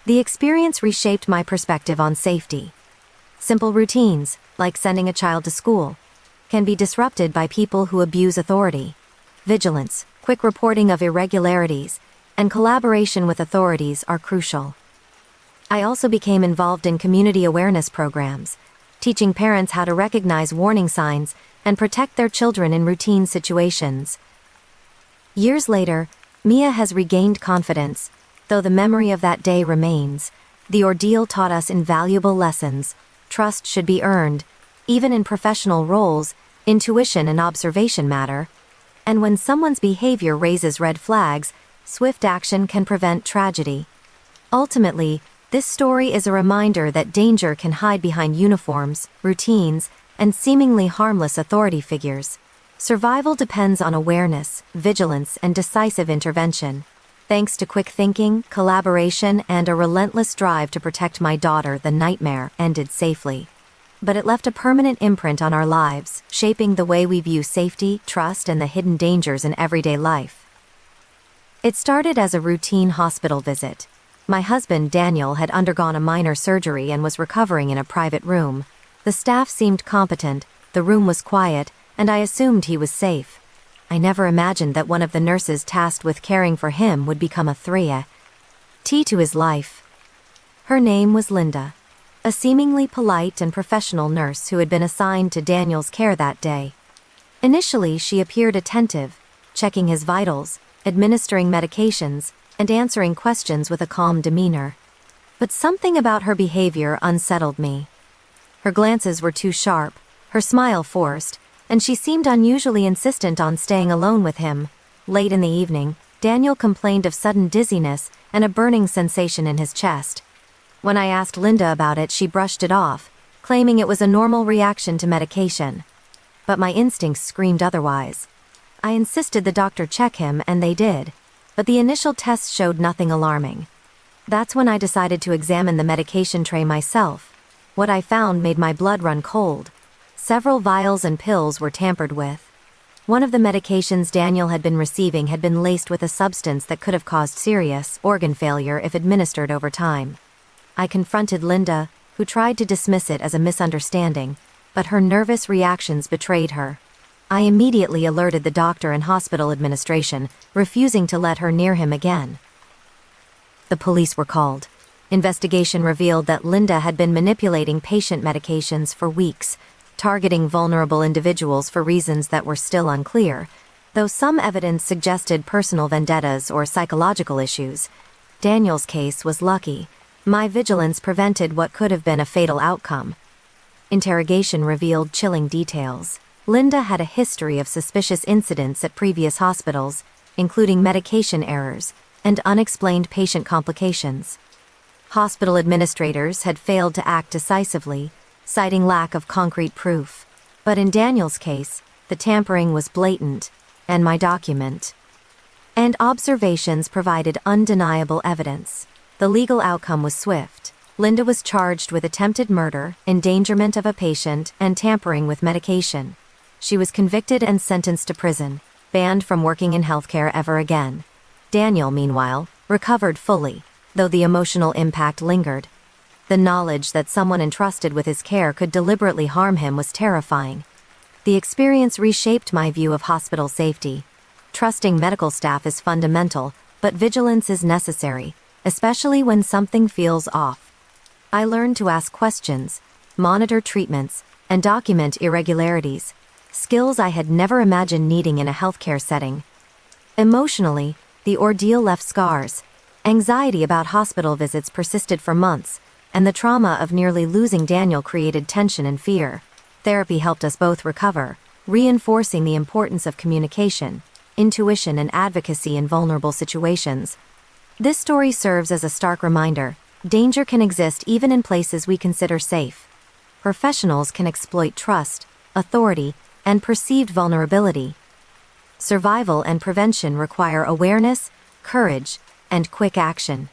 The experience reshaped my perspective on safety. Simple routines, like sending a child to school, can be disrupted by people who abuse authority. Vigilance, quick reporting of irregularities, and collaboration with authorities are crucial. I also became involved in community awareness programs, teaching parents how to recognize warning signs and protect their children in routine situations. Years later, Mia has regained confidence. Though the memory of that day remains, the ordeal taught us invaluable lessons. Trust should be earned, even in professional roles. Intuition and observation matter. And when someone's behavior raises red flags, swift action can prevent tragedy. Ultimately, this story is a reminder that danger can hide behind uniforms, routines, and seemingly harmless authority figures. Survival depends on awareness, vigilance, and decisive intervention. Thanks to quick thinking, collaboration, and a relentless drive to protect my daughter, the nightmare ended safely. But it left a permanent imprint on our lives, shaping the way we view safety, trust, and the hidden dangers in everyday life. It started as a routine hospital visit. My husband, Daniel, had undergone a minor surgery and was recovering in a private room. The staff seemed competent, the room was quiet, and I assumed he was safe. I never imagined that one of the nurses tasked with caring for him would become a threat to his life. Her name was Linda, a seemingly polite and professional nurse who had been assigned to Daniel's care that day. Initially, she appeared attentive, checking his vitals, administering medications, and answering questions with a calm demeanor. But something about her behavior unsettled me. Her glances were too sharp, her smile forced, and she seemed unusually insistent on staying alone with him. Late in the evening, Daniel complained of sudden dizziness and a burning sensation in his chest. When I asked Linda about it, she brushed it off, claiming it was a normal reaction to medication. But my instincts screamed otherwise. I insisted the doctor check him, and they did, but the initial tests showed nothing alarming. That's when I decided to examine the medication tray myself. What I found made my blood run cold. Several vials and pills were tampered with. One of the medications Daniel had been receiving had been laced with a substance that could have caused serious organ failure if administered over time. I confronted Linda, who tried to dismiss it as a misunderstanding, but her nervous reactions betrayed her. I immediately alerted the doctor and hospital administration, refusing to let her near him again. The police were called. Investigation revealed that Linda had been manipulating patient medications for weeks, targeting vulnerable individuals for reasons that were still unclear. Though some evidence suggested personal vendettas or psychological issues, Daniel's case was lucky. My vigilance prevented what could have been a fatal outcome. Interrogation revealed chilling details. Linda had a history of suspicious incidents at previous hospitals, including medication errors and unexplained patient complications. Hospital administrators had failed to act decisively, citing lack of concrete proof. But in Daniel's case, the tampering was blatant, and my document and observations provided undeniable evidence. The legal outcome was swift. Linda was charged with attempted murder, endangerment of a patient, and tampering with medication. She was convicted and sentenced to prison, banned from working in healthcare ever again. Daniel, meanwhile, recovered fully, though the emotional impact lingered. The knowledge that someone entrusted with his care could deliberately harm him was terrifying. The experience reshaped my view of hospital safety. Trusting medical staff is fundamental, but vigilance is necessary, especially when something feels off. I learned to ask questions, monitor treatments, and document irregularities, skills I had never imagined needing in a healthcare setting. Emotionally, the ordeal left scars. Anxiety about hospital visits persisted for months, and the trauma of nearly losing Daniel created tension and fear. Therapy helped us both recover, reinforcing the importance of communication, intuition, and advocacy in vulnerable situations. This story serves as a stark reminder: danger can exist even in places we consider safe. Professionals can exploit trust, authority, and perceived vulnerability. Survival and prevention require awareness, courage, and quick action.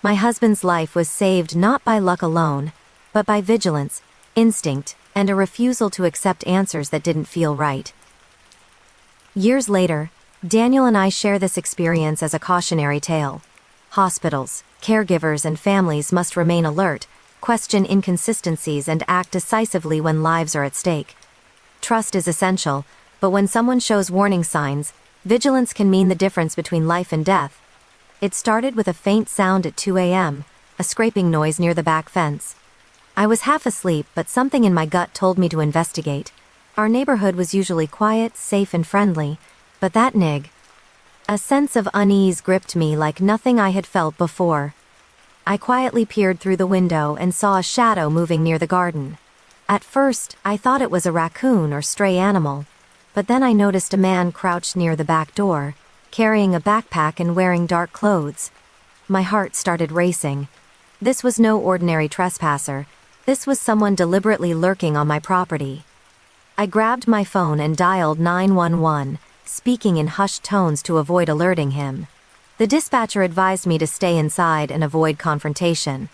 My husband's life was saved not by luck alone, but by vigilance, instinct, and a refusal to accept answers that didn't feel right. Years later, Daniel and I share this experience as a cautionary tale. Hospitals, caregivers, and families must remain alert, question inconsistencies, and act decisively when lives are at stake. Trust is essential, but when someone shows warning signs, vigilance can mean the difference between life and death. It started with a faint sound at 2 a.m., a scraping noise near the back fence. I was half asleep, but something in my gut told me to investigate. Our neighborhood was usually quiet, safe, and friendly, but that nig. A sense of unease gripped me like nothing I had felt before. I quietly peered through the window and saw a shadow moving near the garden. At first, I thought it was a raccoon or stray animal, but then I noticed a man crouched near the back door, carrying a backpack and wearing dark clothes. My heart started racing. This was no ordinary trespasser. This was someone deliberately lurking on my property. I grabbed my phone and dialed 911, speaking in hushed tones to avoid alerting him. The dispatcher advised me to stay inside and avoid confrontation.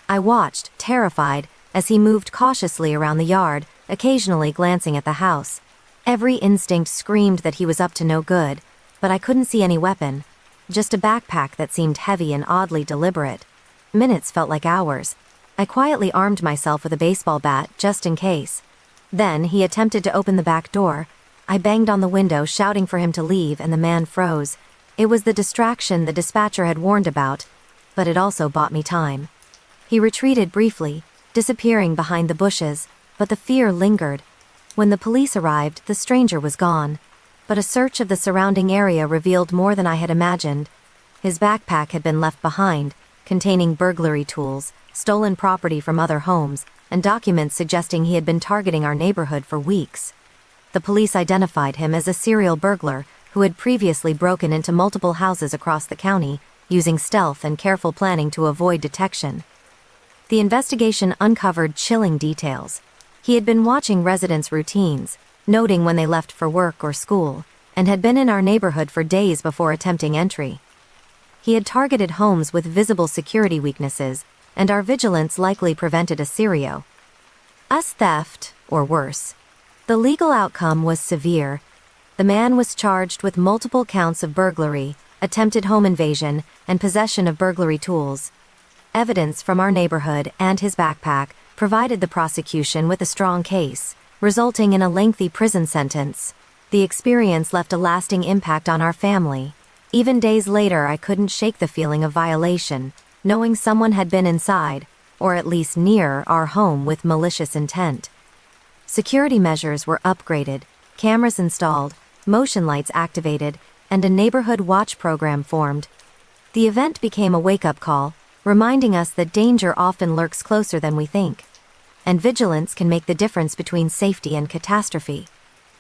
I watched, terrified, as he moved cautiously around the yard, occasionally glancing at the house. Every instinct screamed that he was up to no good, but I couldn't see any weapon, just a backpack that seemed heavy and oddly deliberate. Minutes felt like hours. I quietly armed myself with a baseball bat, just in case. Then he attempted to open the back door. I banged on the window, shouting for him to leave, and the man froze. It was the distraction the dispatcher had warned about, but it also bought me time. He retreated briefly, disappearing behind the bushes, but the fear lingered. When the police arrived, the stranger was gone, but a search of the surrounding area revealed more than I had imagined. His backpack had been left behind, containing burglary tools, stolen property from other homes, and documents suggesting he had been targeting our neighborhood for weeks. The police identified him as a serial burglar, who had previously broken into multiple houses across the county, using stealth and careful planning to avoid detection. The investigation uncovered chilling details. He had been watching residents' routines, noting when they left for work or school, and had been in our neighborhood for days before attempting entry. He had targeted homes with visible security weaknesses, and our vigilance likely prevented a serious theft, or worse. The legal outcome was severe. The man was charged with multiple counts of burglary, attempted home invasion, and possession of burglary tools. Evidence from our neighborhood and his backpack provided the prosecution with a strong case, resulting in a lengthy prison sentence. The experience left a lasting impact on our family. Even days later, I couldn't shake the feeling of violation, knowing someone had been inside, or at least near, our home with malicious intent. Security measures were upgraded, cameras installed, motion lights activated, and a neighborhood watch program formed. The event became a wake-up call, reminding us that danger often lurks closer than we think. And vigilance can make the difference between safety and catastrophe.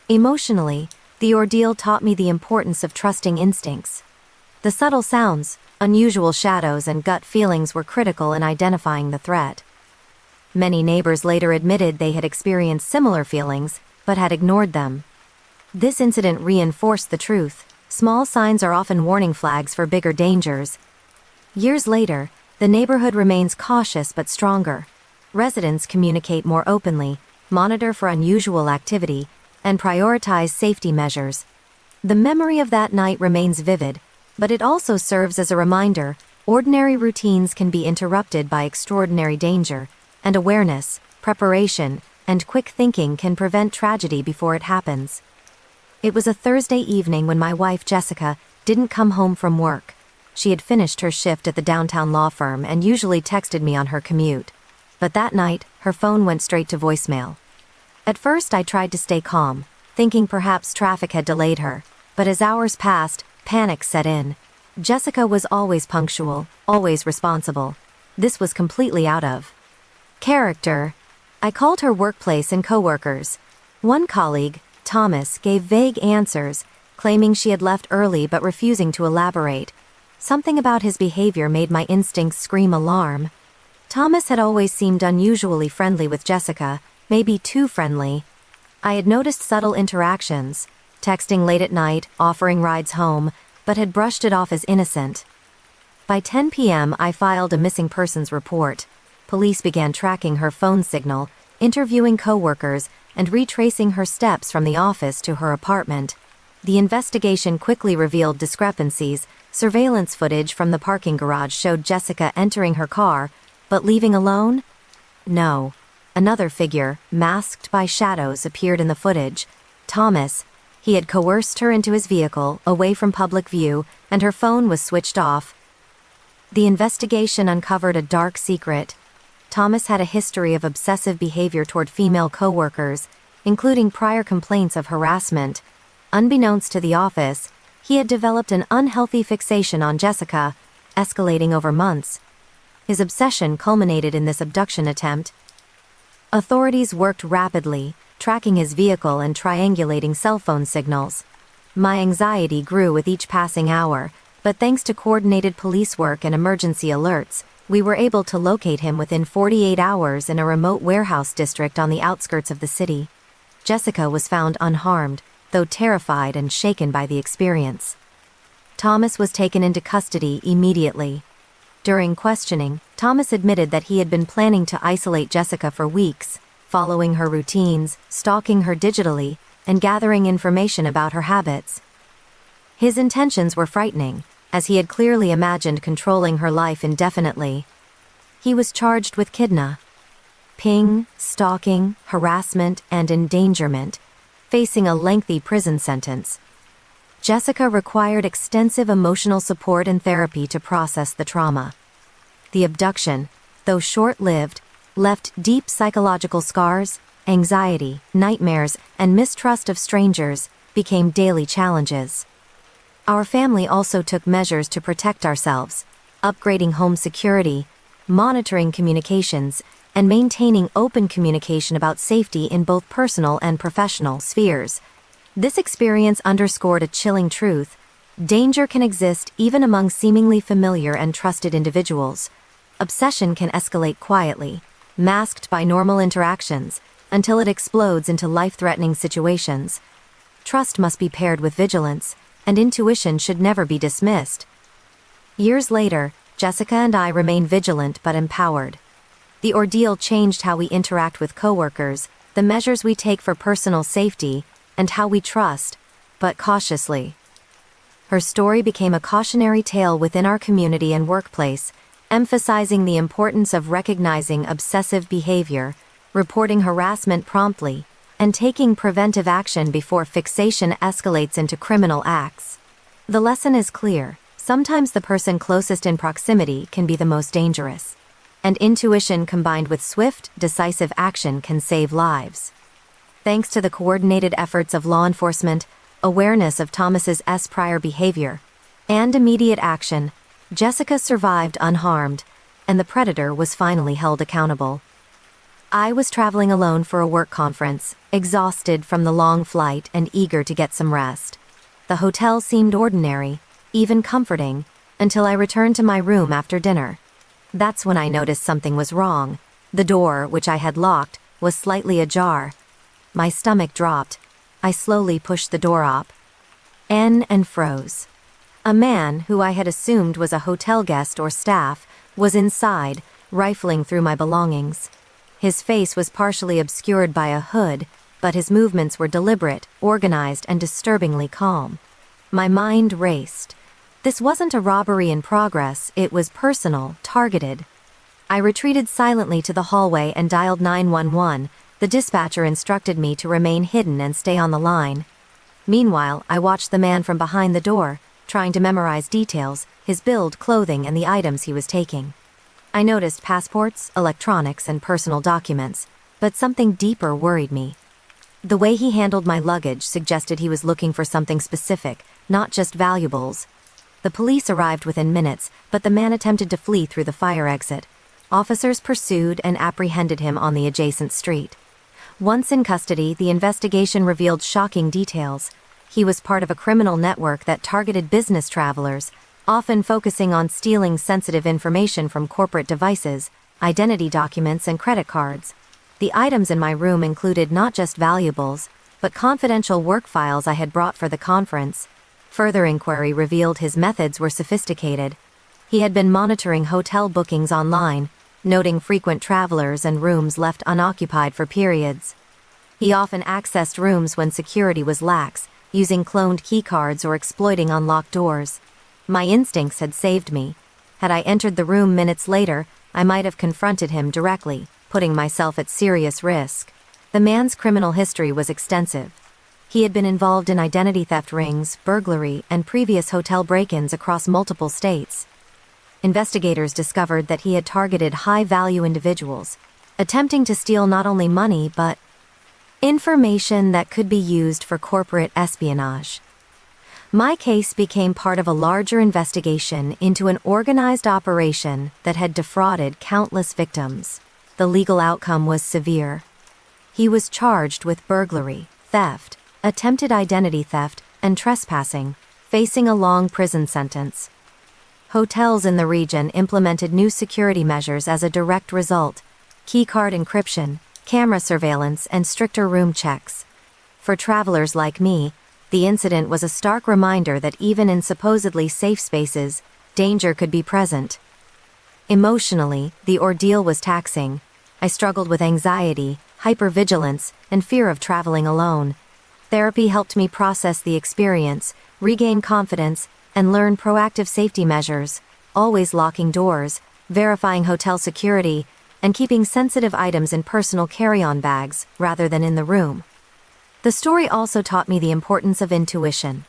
Emotionally, the ordeal taught me the importance of trusting instincts. The subtle sounds, unusual shadows, and gut feelings were critical in identifying the threat. Many neighbors later admitted they had experienced similar feelings, but had ignored them. This incident reinforced the truth. Small signs are often warning flags for bigger dangers. Years later, the neighborhood remains cautious but stronger. Residents communicate more openly, monitor for unusual activity, and prioritize safety measures. The memory of that night remains vivid, but it also serves as a reminder: ordinary routines can be interrupted by extraordinary danger, and awareness, preparation, and quick thinking can prevent tragedy before it happens. It was a Thursday evening when my wife, Jessica, didn't come home from work. She had finished her shift at the downtown law firm and usually texted me on her commute. But that night, her phone went straight to voicemail. At first, I tried to stay calm, thinking perhaps traffic had delayed her, but as hours passed, panic set in. Jessica was always punctual, always responsible. This was completely out of character. I called her workplace and coworkers. One colleague, Thomas, gave vague answers, claiming she had left early but refusing to elaborate. Something about his behavior made my instincts scream alarm. Thomas had always seemed unusually friendly with Jessica, maybe too friendly. I had noticed subtle interactions, texting late at night, offering rides home, but had brushed it off as innocent. By 10 p.m., I filed a missing persons report. Police began tracking her phone signal, interviewing coworkers, and retracing her steps from the office to her apartment. The investigation quickly revealed discrepancies. Surveillance footage from the parking garage showed Jessica entering her car, but leaving alone? No. Another figure, masked by shadows, appeared in the footage. Thomas. He had coerced her into his vehicle, away from public view, and her phone was switched off. The investigation uncovered a dark secret. Thomas had a history of obsessive behavior toward female coworkers, including prior complaints of harassment. Unbeknownst to the office, he had developed an unhealthy fixation on Jessica, escalating over months. His obsession culminated in this abduction attempt. Authorities worked rapidly, tracking his vehicle and triangulating cell phone signals. My anxiety grew with each passing hour, but thanks to coordinated police work and emergency alerts, we were able to locate him within 48 hours in a remote warehouse district on the outskirts of the city. Jessica was found unharmed, though terrified and shaken by the experience. Thomas was taken into custody immediately. During questioning, Thomas admitted that he had been planning to isolate Jessica for weeks, following her routines, stalking her digitally, and gathering information about her habits. His intentions were frightening, as he had clearly imagined controlling her life indefinitely. He was charged with kidnapping, stalking, harassment, and endangerment, facing a lengthy prison sentence. Jessica required extensive emotional support and therapy to process the trauma. The abduction, though short-lived, left deep psychological scars. Anxiety, nightmares, and mistrust of strangers became daily challenges. Our family also took measures to protect ourselves, upgrading home security, monitoring communications, and maintaining open communication about safety in both personal and professional spheres. This experience underscored a chilling truth. Danger can exist even among seemingly familiar and trusted individuals. Obsession can escalate quietly, masked by normal interactions, until it explodes into life-threatening situations. Trust must be paired with vigilance, and intuition should never be dismissed. Years later, Jessica and I remain vigilant but empowered. The ordeal changed how we interact with coworkers, the measures we take for personal safety, and how we trust, but cautiously. Her story became a cautionary tale within our community and workplace, emphasizing the importance of recognizing obsessive behavior, reporting harassment promptly, and taking preventive action before fixation escalates into criminal acts. The lesson is clear: sometimes the person closest in proximity can be the most dangerous. And intuition combined with swift, decisive action can save lives. Thanks to the coordinated efforts of law enforcement, awareness of Thomas's prior behavior, and immediate action, Jessica survived unharmed, and the predator was finally held accountable. I was traveling alone for a work conference, exhausted from the long flight and eager to get some rest. The hotel seemed ordinary, even comforting, until I returned to my room after dinner. That's when I noticed something was wrong. The door, which I had locked, was slightly ajar. My stomach dropped. I slowly pushed the door up and froze. A man, who I had assumed was a hotel guest or staff, was inside, rifling through my belongings. His face was partially obscured by a hood, but his movements were deliberate, organized, and disturbingly calm. My mind raced. This wasn't a robbery in progress, it was personal, targeted. I retreated silently to the hallway and dialed 911. The dispatcher instructed me to remain hidden and stay on the line. Meanwhile, I watched the man from behind the door, trying to memorize details, his build, clothing, and the items he was taking. I noticed passports, electronics, and personal documents, but something deeper worried me. The way he handled my luggage suggested he was looking for something specific, not just valuables. The police arrived within minutes, but the man attempted to flee through the fire exit. Officers pursued and apprehended him on the adjacent street. Once in custody, the investigation revealed shocking details. He was part of a criminal network that targeted business travelers, often focusing on stealing sensitive information from corporate devices, identity documents, and credit cards. The items in my room included not just valuables, but confidential work files I had brought for the conference. Further inquiry revealed his methods were sophisticated. He had been monitoring hotel bookings online, noting frequent travelers and rooms left unoccupied for periods. He often accessed rooms when security was lax, using cloned keycards or exploiting unlocked doors. My instincts had saved me. Had I entered the room minutes later, I might have confronted him directly, putting myself at serious risk. The man's criminal history was extensive. He had been involved in identity theft rings, burglary, and previous hotel break-ins across multiple states. Investigators discovered that he had targeted high-value individuals, attempting to steal not only money but information that could be used for corporate espionage. My case became part of a larger investigation into an organized operation that had defrauded countless victims. The legal outcome was severe. He was charged with burglary, theft, attempted identity theft, and trespassing, facing a long prison sentence. Hotels in the region implemented new security measures as a direct result: keycard encryption, camera surveillance, and stricter room checks. For travelers like me, the incident was a stark reminder that even in supposedly safe spaces, danger could be present. Emotionally, the ordeal was taxing. I struggled with anxiety, hypervigilance, and fear of traveling alone. Therapy helped me process the experience, regain confidence, and learn proactive safety measures, always locking doors, verifying hotel security, and keeping sensitive items in personal carry-on bags rather than in the room. The story also taught me the importance of intuition.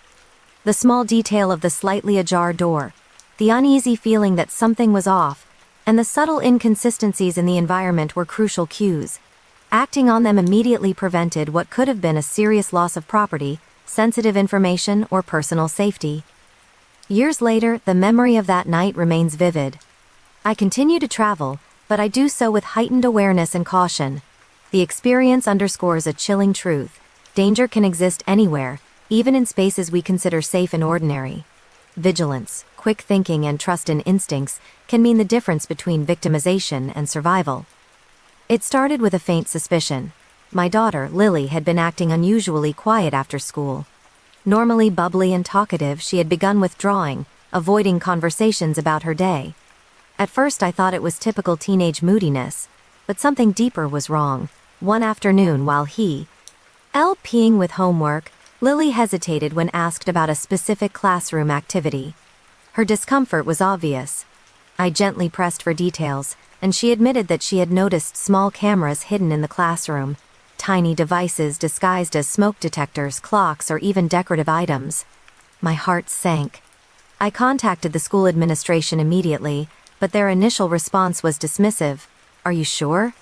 The small detail of the slightly ajar door, the uneasy feeling that something was off, and the subtle inconsistencies in the environment were crucial cues. Acting on them immediately prevented what could have been a serious loss of property, sensitive information, or personal safety. Years later, the memory of that night remains vivid. I continue to travel, but I do so with heightened awareness and caution. The experience underscores a chilling truth. Danger can exist anywhere, even in spaces we consider safe and ordinary. Vigilance, quick thinking, and trust in instincts can mean the difference between victimization and survival. It started with a faint suspicion. My daughter, Lily, had been acting unusually quiet after school. Normally bubbly and talkative, she had begun withdrawing, avoiding conversations about her day. At first I thought it was typical teenage moodiness, but something deeper was wrong. One afternoon while peeing with homework, Lily hesitated when asked about a specific classroom activity. Her discomfort was obvious. I gently pressed for details, and she admitted that she had noticed small cameras hidden in the classroom, tiny devices disguised as smoke detectors, clocks, or even decorative items. My heart sank. I contacted the school administration immediately, but their initial response was dismissive. "Are you sure?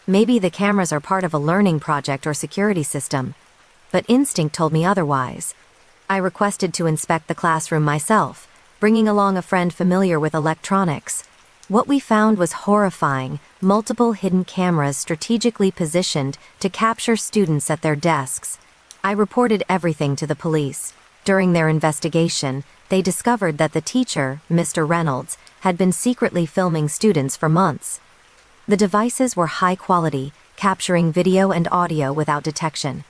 Maybe the cameras are part of a learning project or security system." But instinct told me otherwise. I requested to inspect the classroom myself, bringing along a friend familiar with electronics. What we found was horrifying: multiple hidden cameras strategically positioned to capture students at their desks. I reported everything to the police. During their investigation, they discovered that the teacher, Mr. Reynolds, had been secretly filming students for months. The devices were high quality, capturing video and audio without detection.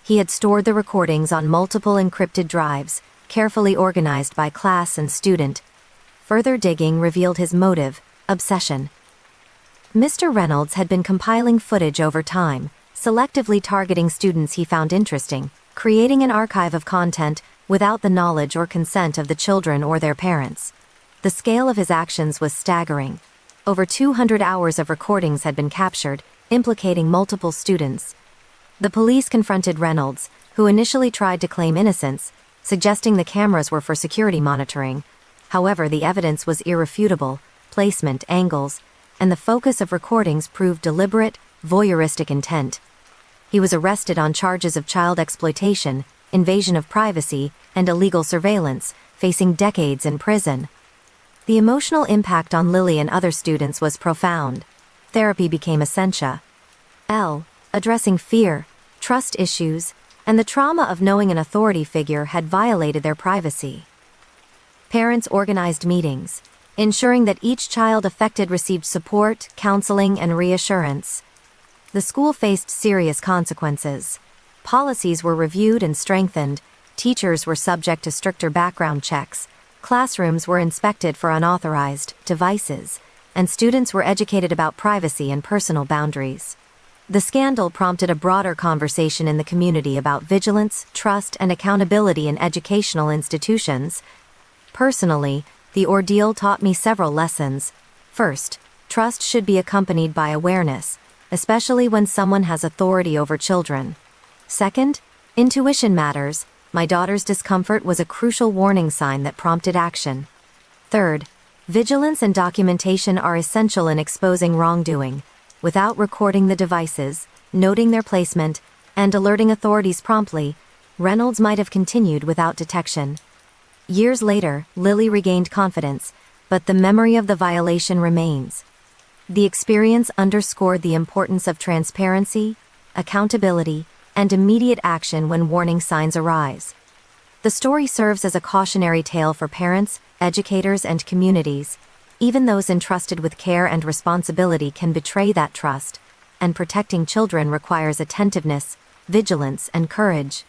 He had stored the recordings on multiple encrypted drives, carefully organized by class and student. Further digging revealed his motive: obsession. Mr. Reynolds had been compiling footage over time, selectively targeting students he found interesting, creating an archive of content without the knowledge or consent of the children or their parents. The scale of his actions was staggering. Over 200 hours of recordings had been captured, implicating multiple students. The police confronted Reynolds, who initially tried to claim innocence, suggesting the cameras were for security monitoring. However, the evidence was irrefutable: placement, angles, and the focus of recordings proved deliberate, voyeuristic intent. He was arrested on charges of child exploitation, invasion of privacy, and illegal surveillance, facing decades in prison. The emotional impact on Lily and other students was profound. Therapy became essential. Addressing fear, trust issues, and the trauma of knowing an authority figure had violated their privacy. Parents organized meetings, ensuring that each child affected received support, counseling, and reassurance. The school faced serious consequences. Policies were reviewed and strengthened, teachers were subject to stricter background checks, classrooms were inspected for unauthorized devices, and students were educated about privacy and personal boundaries. The scandal prompted a broader conversation in the community about vigilance, trust, and accountability in educational institutions. Personally, the ordeal taught me several lessons. First, trust should be accompanied by awareness, especially when someone has authority over children. Second, intuition matters. My daughter's discomfort was a crucial warning sign that prompted action. Third, vigilance and documentation are essential in exposing wrongdoing. Without recording the devices, noting their placement, and alerting authorities promptly, Reynolds might have continued without detection. Years later, Lily regained confidence, but the memory of the violation remains. The experience underscored the importance of transparency, accountability, and immediate action when warning signs arise. The story serves as a cautionary tale for parents, educators, and communities. Even those entrusted with care and responsibility can betray that trust, and protecting children requires attentiveness, vigilance, and courage.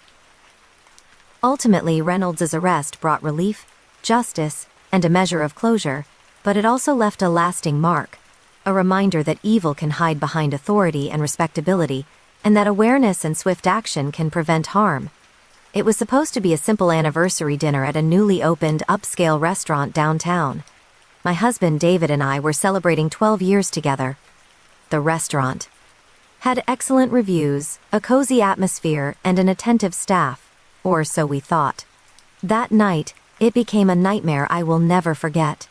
Ultimately, Reynolds' arrest brought relief, justice, and a measure of closure, but it also left a lasting mark, a reminder that evil can hide behind authority and respectability, and that awareness and swift action can prevent harm. It was supposed to be a simple anniversary dinner at a newly opened upscale restaurant downtown. My husband David and I were celebrating 12 years together. The restaurant had excellent reviews, a cozy atmosphere, and an attentive staff, or so we thought. That night, it became a nightmare I will never forget.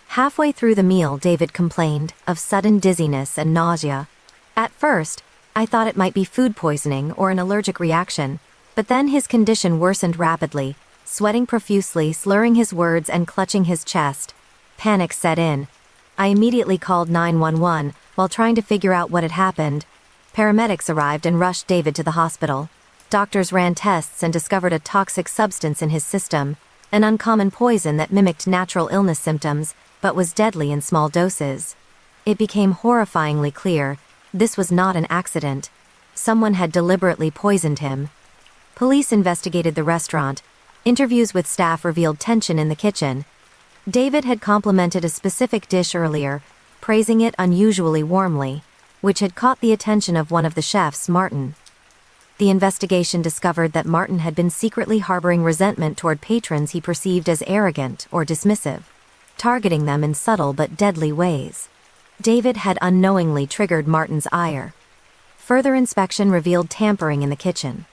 Halfway through the meal, David complained of sudden dizziness and nausea. At first, I thought it might be food poisoning or an allergic reaction, but then his condition worsened rapidly, sweating profusely, slurring his words, and clutching his chest. Panic set in. I immediately called 911 while trying to figure out what had happened. Paramedics arrived and rushed David to the hospital. Doctors ran tests and discovered a toxic substance in his system, an uncommon poison that mimicked natural illness symptoms, but was deadly in small doses. It became horrifyingly clear this was not an accident. Someone had deliberately poisoned him. Police investigated the restaurant. Interviews with staff revealed tension in the kitchen. David had complimented a specific dish earlier, praising it unusually warmly, which had caught the attention of one of the chefs, Martin. The investigation discovered that Martin had been secretly harboring resentment toward patrons he perceived as arrogant or dismissive, targeting them in subtle but deadly ways. David had unknowingly triggered Martin's ire. Further inspection revealed tampering in the kitchen.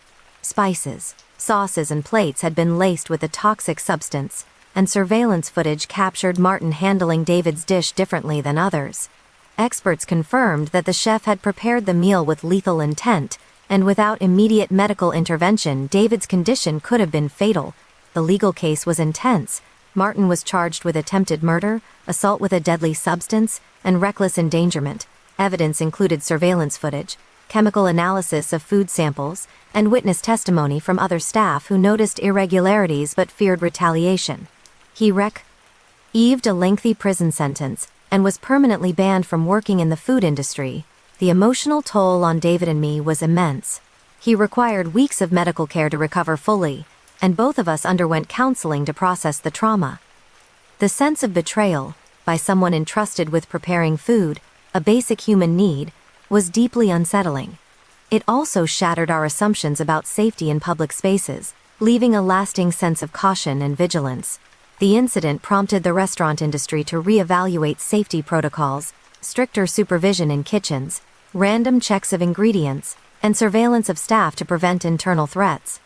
Spices, sauces, and plates had been laced with a toxic substance, and surveillance footage captured Martin handling David's dish differently than others. Experts confirmed that the chef had prepared the meal with lethal intent, and without immediate medical intervention, David's condition could have been fatal. The legal case was intense. Martin was charged with attempted murder, assault with a deadly substance, and reckless endangerment. Evidence included surveillance footage, chemical analysis of food samples, and witness testimony from other staff who noticed irregularities but feared retaliation. He received a lengthy prison sentence and was permanently banned from working in the food industry. The emotional toll on David and me was immense. He required weeks of medical care to recover fully, and both of us underwent counseling to process the trauma. The sense of betrayal, by someone entrusted with preparing food, a basic human need, was deeply unsettling. It also shattered our assumptions about safety in public spaces, leaving a lasting sense of caution and vigilance. The incident prompted the restaurant industry to reevaluate safety protocols, stricter supervision in kitchens, random checks of ingredients, and surveillance of staff to prevent internal threats.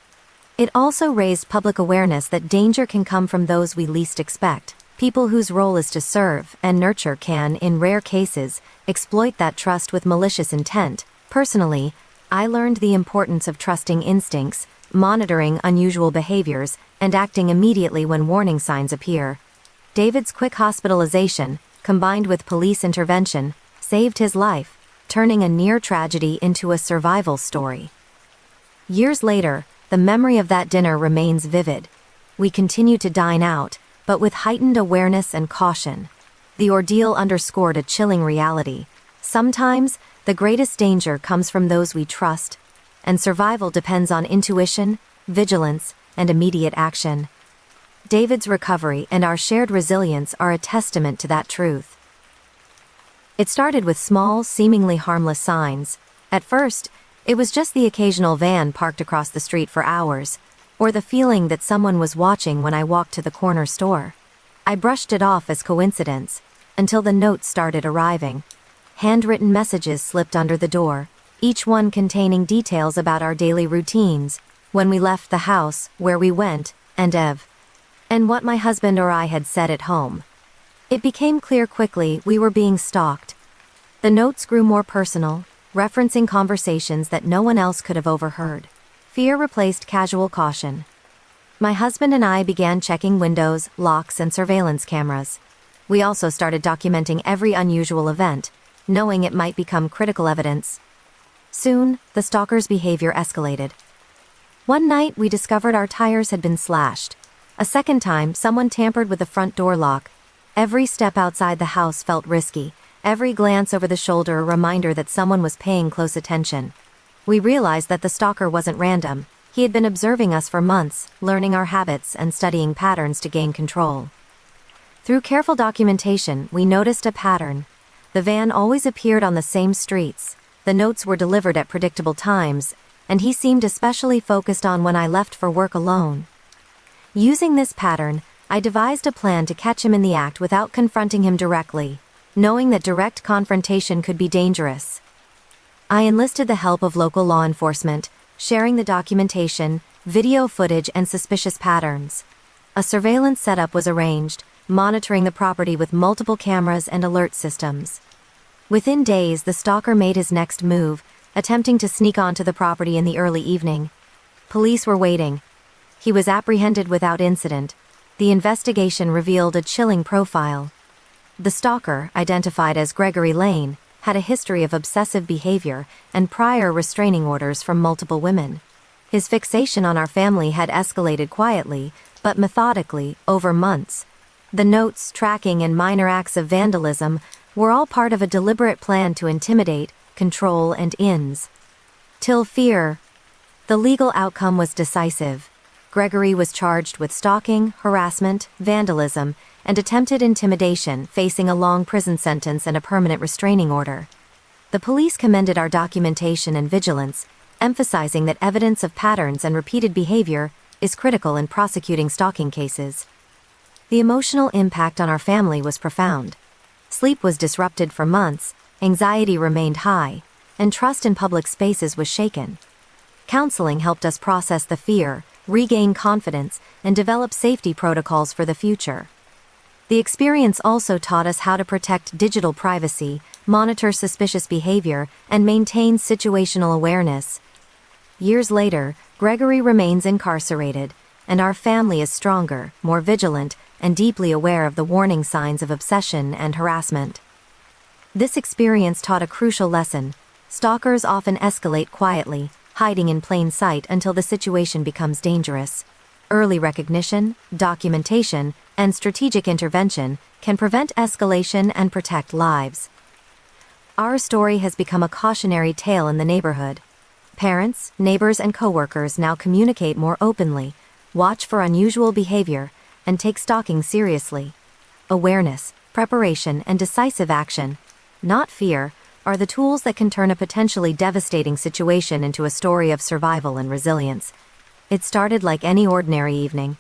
It also raised public awareness that danger can come from those we least expect. People whose role is to serve and nurture can, in rare cases, exploit that trust with malicious intent. Personally, I learned the importance of trusting instincts, monitoring unusual behaviors, and acting immediately when warning signs appear. David's quick hospitalization, combined with police intervention, saved his life, turning a near tragedy into a survival story. Years later, the memory of that dinner remains vivid. We continue to dine out, but with heightened awareness and caution. The ordeal underscored a chilling reality. Sometimes, the greatest danger comes from those we trust, and survival depends on intuition, vigilance, and immediate action. David's recovery and our shared resilience are a testament to that truth. It started with small, seemingly harmless signs. At first, it was just the occasional van parked across the street for hours, or the feeling that someone was watching when I walked to the corner store. I brushed it off as coincidence, until the notes started arriving. Handwritten messages slipped under the door, each one containing details about our daily routines, when we left the house, where we went, and what my husband or I had said at home. It became clear quickly we were being stalked. The notes grew more personal, referencing conversations that no one else could have overheard. Fear replaced casual caution. My husband and I began checking windows, locks, and surveillance cameras. We also started documenting every unusual event, knowing it might become critical evidence. Soon, the stalker's behavior escalated. One night, we discovered our tires had been slashed. A second time, someone tampered with the front door lock. Every step outside the house felt risky, every glance over the shoulder a reminder that someone was paying close attention. We realized that the stalker wasn't random. He had been observing us for months, learning our habits and studying patterns to gain control. Through careful documentation, we noticed a pattern. The van always appeared on the same streets, the notes were delivered at predictable times, and he seemed especially focused on when I left for work alone. Using this pattern, I devised a plan to catch him in the act without confronting him directly, knowing that direct confrontation could be dangerous. I enlisted the help of local law enforcement, sharing the documentation, video footage, and suspicious patterns. A surveillance setup was arranged, monitoring the property with multiple cameras and alert systems. Within days, the stalker made his next move, attempting to sneak onto the property in the early evening. Police were waiting. He was apprehended without incident. The investigation revealed a chilling profile. The stalker, identified as Gregory Lane, had a history of obsessive behavior and prior restraining orders from multiple women. His fixation on our family had escalated quietly, but methodically, over months. The notes, tracking, and minor acts of vandalism were all part of a deliberate plan to intimidate, control, and ins. Till fear. The legal outcome was decisive. Gregory was charged with stalking, harassment, vandalism, and attempted intimidation, facing a long prison sentence and a permanent restraining order. The police commended our documentation and vigilance, emphasizing that evidence of patterns and repeated behavior is critical in prosecuting stalking cases. The emotional impact on our family was profound. Sleep was disrupted for months, anxiety remained high, and trust in public spaces was shaken. Counseling helped us process the fear, regain confidence, and develop safety protocols for the future. The experience also taught us how to protect digital privacy, monitor suspicious behavior, and maintain situational awareness. Years later, Gregory remains incarcerated, and our family is stronger, more vigilant, and deeply aware of the warning signs of obsession and harassment. This experience taught a crucial lesson. Stalkers often escalate quietly, hiding in plain sight until the situation becomes dangerous. Early recognition, documentation, and strategic intervention can prevent escalation and protect lives. Our story has become a cautionary tale in the neighborhood. Parents, neighbors, and coworkers now communicate more openly, watch for unusual behavior, and take stalking seriously. Awareness, preparation, and decisive action, not fear, are the tools that can turn a potentially devastating situation into a story of survival and resilience. It started like any ordinary evening.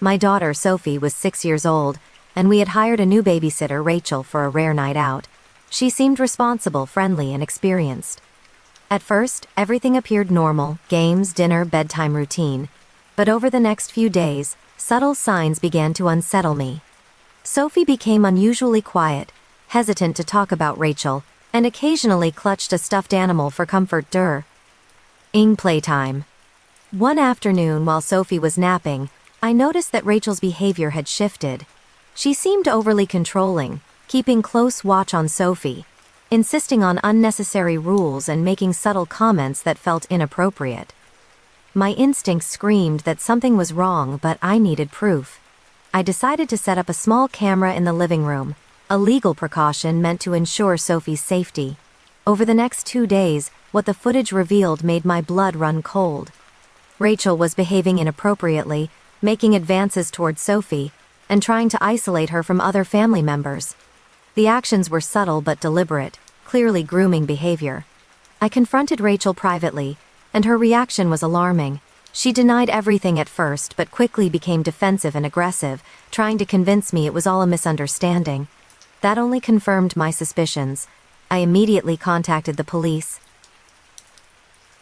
My daughter, Sophie, was 6 years old, and we had hired a new babysitter, Rachel, for a rare night out. She seemed responsible, friendly, and experienced. At first, everything appeared normal: games, dinner, bedtime routine. But over the next few days, subtle signs began to unsettle me. Sophie became unusually quiet, hesitant to talk about Rachel, and occasionally clutched a stuffed animal for comfort. Ing playtime. One afternoon while Sophie was napping, I noticed that Rachel's behavior had shifted. She seemed overly controlling, keeping close watch on Sophie, insisting on unnecessary rules and making subtle comments that felt inappropriate. My instincts screamed that something was wrong, but I needed proof. I decided to set up a small camera in the living room, a legal precaution meant to ensure Sophie's safety. Over the next 2 days, what the footage revealed made my blood run cold. Rachel was behaving inappropriately, making advances toward Sophie, and trying to isolate her from other family members. The actions were subtle but deliberate, clearly grooming behavior. I confronted Rachel privately, and her reaction was alarming. She denied everything at first, but quickly became defensive and aggressive, trying to convince me it was all a misunderstanding. That only confirmed my suspicions. I immediately contacted the police.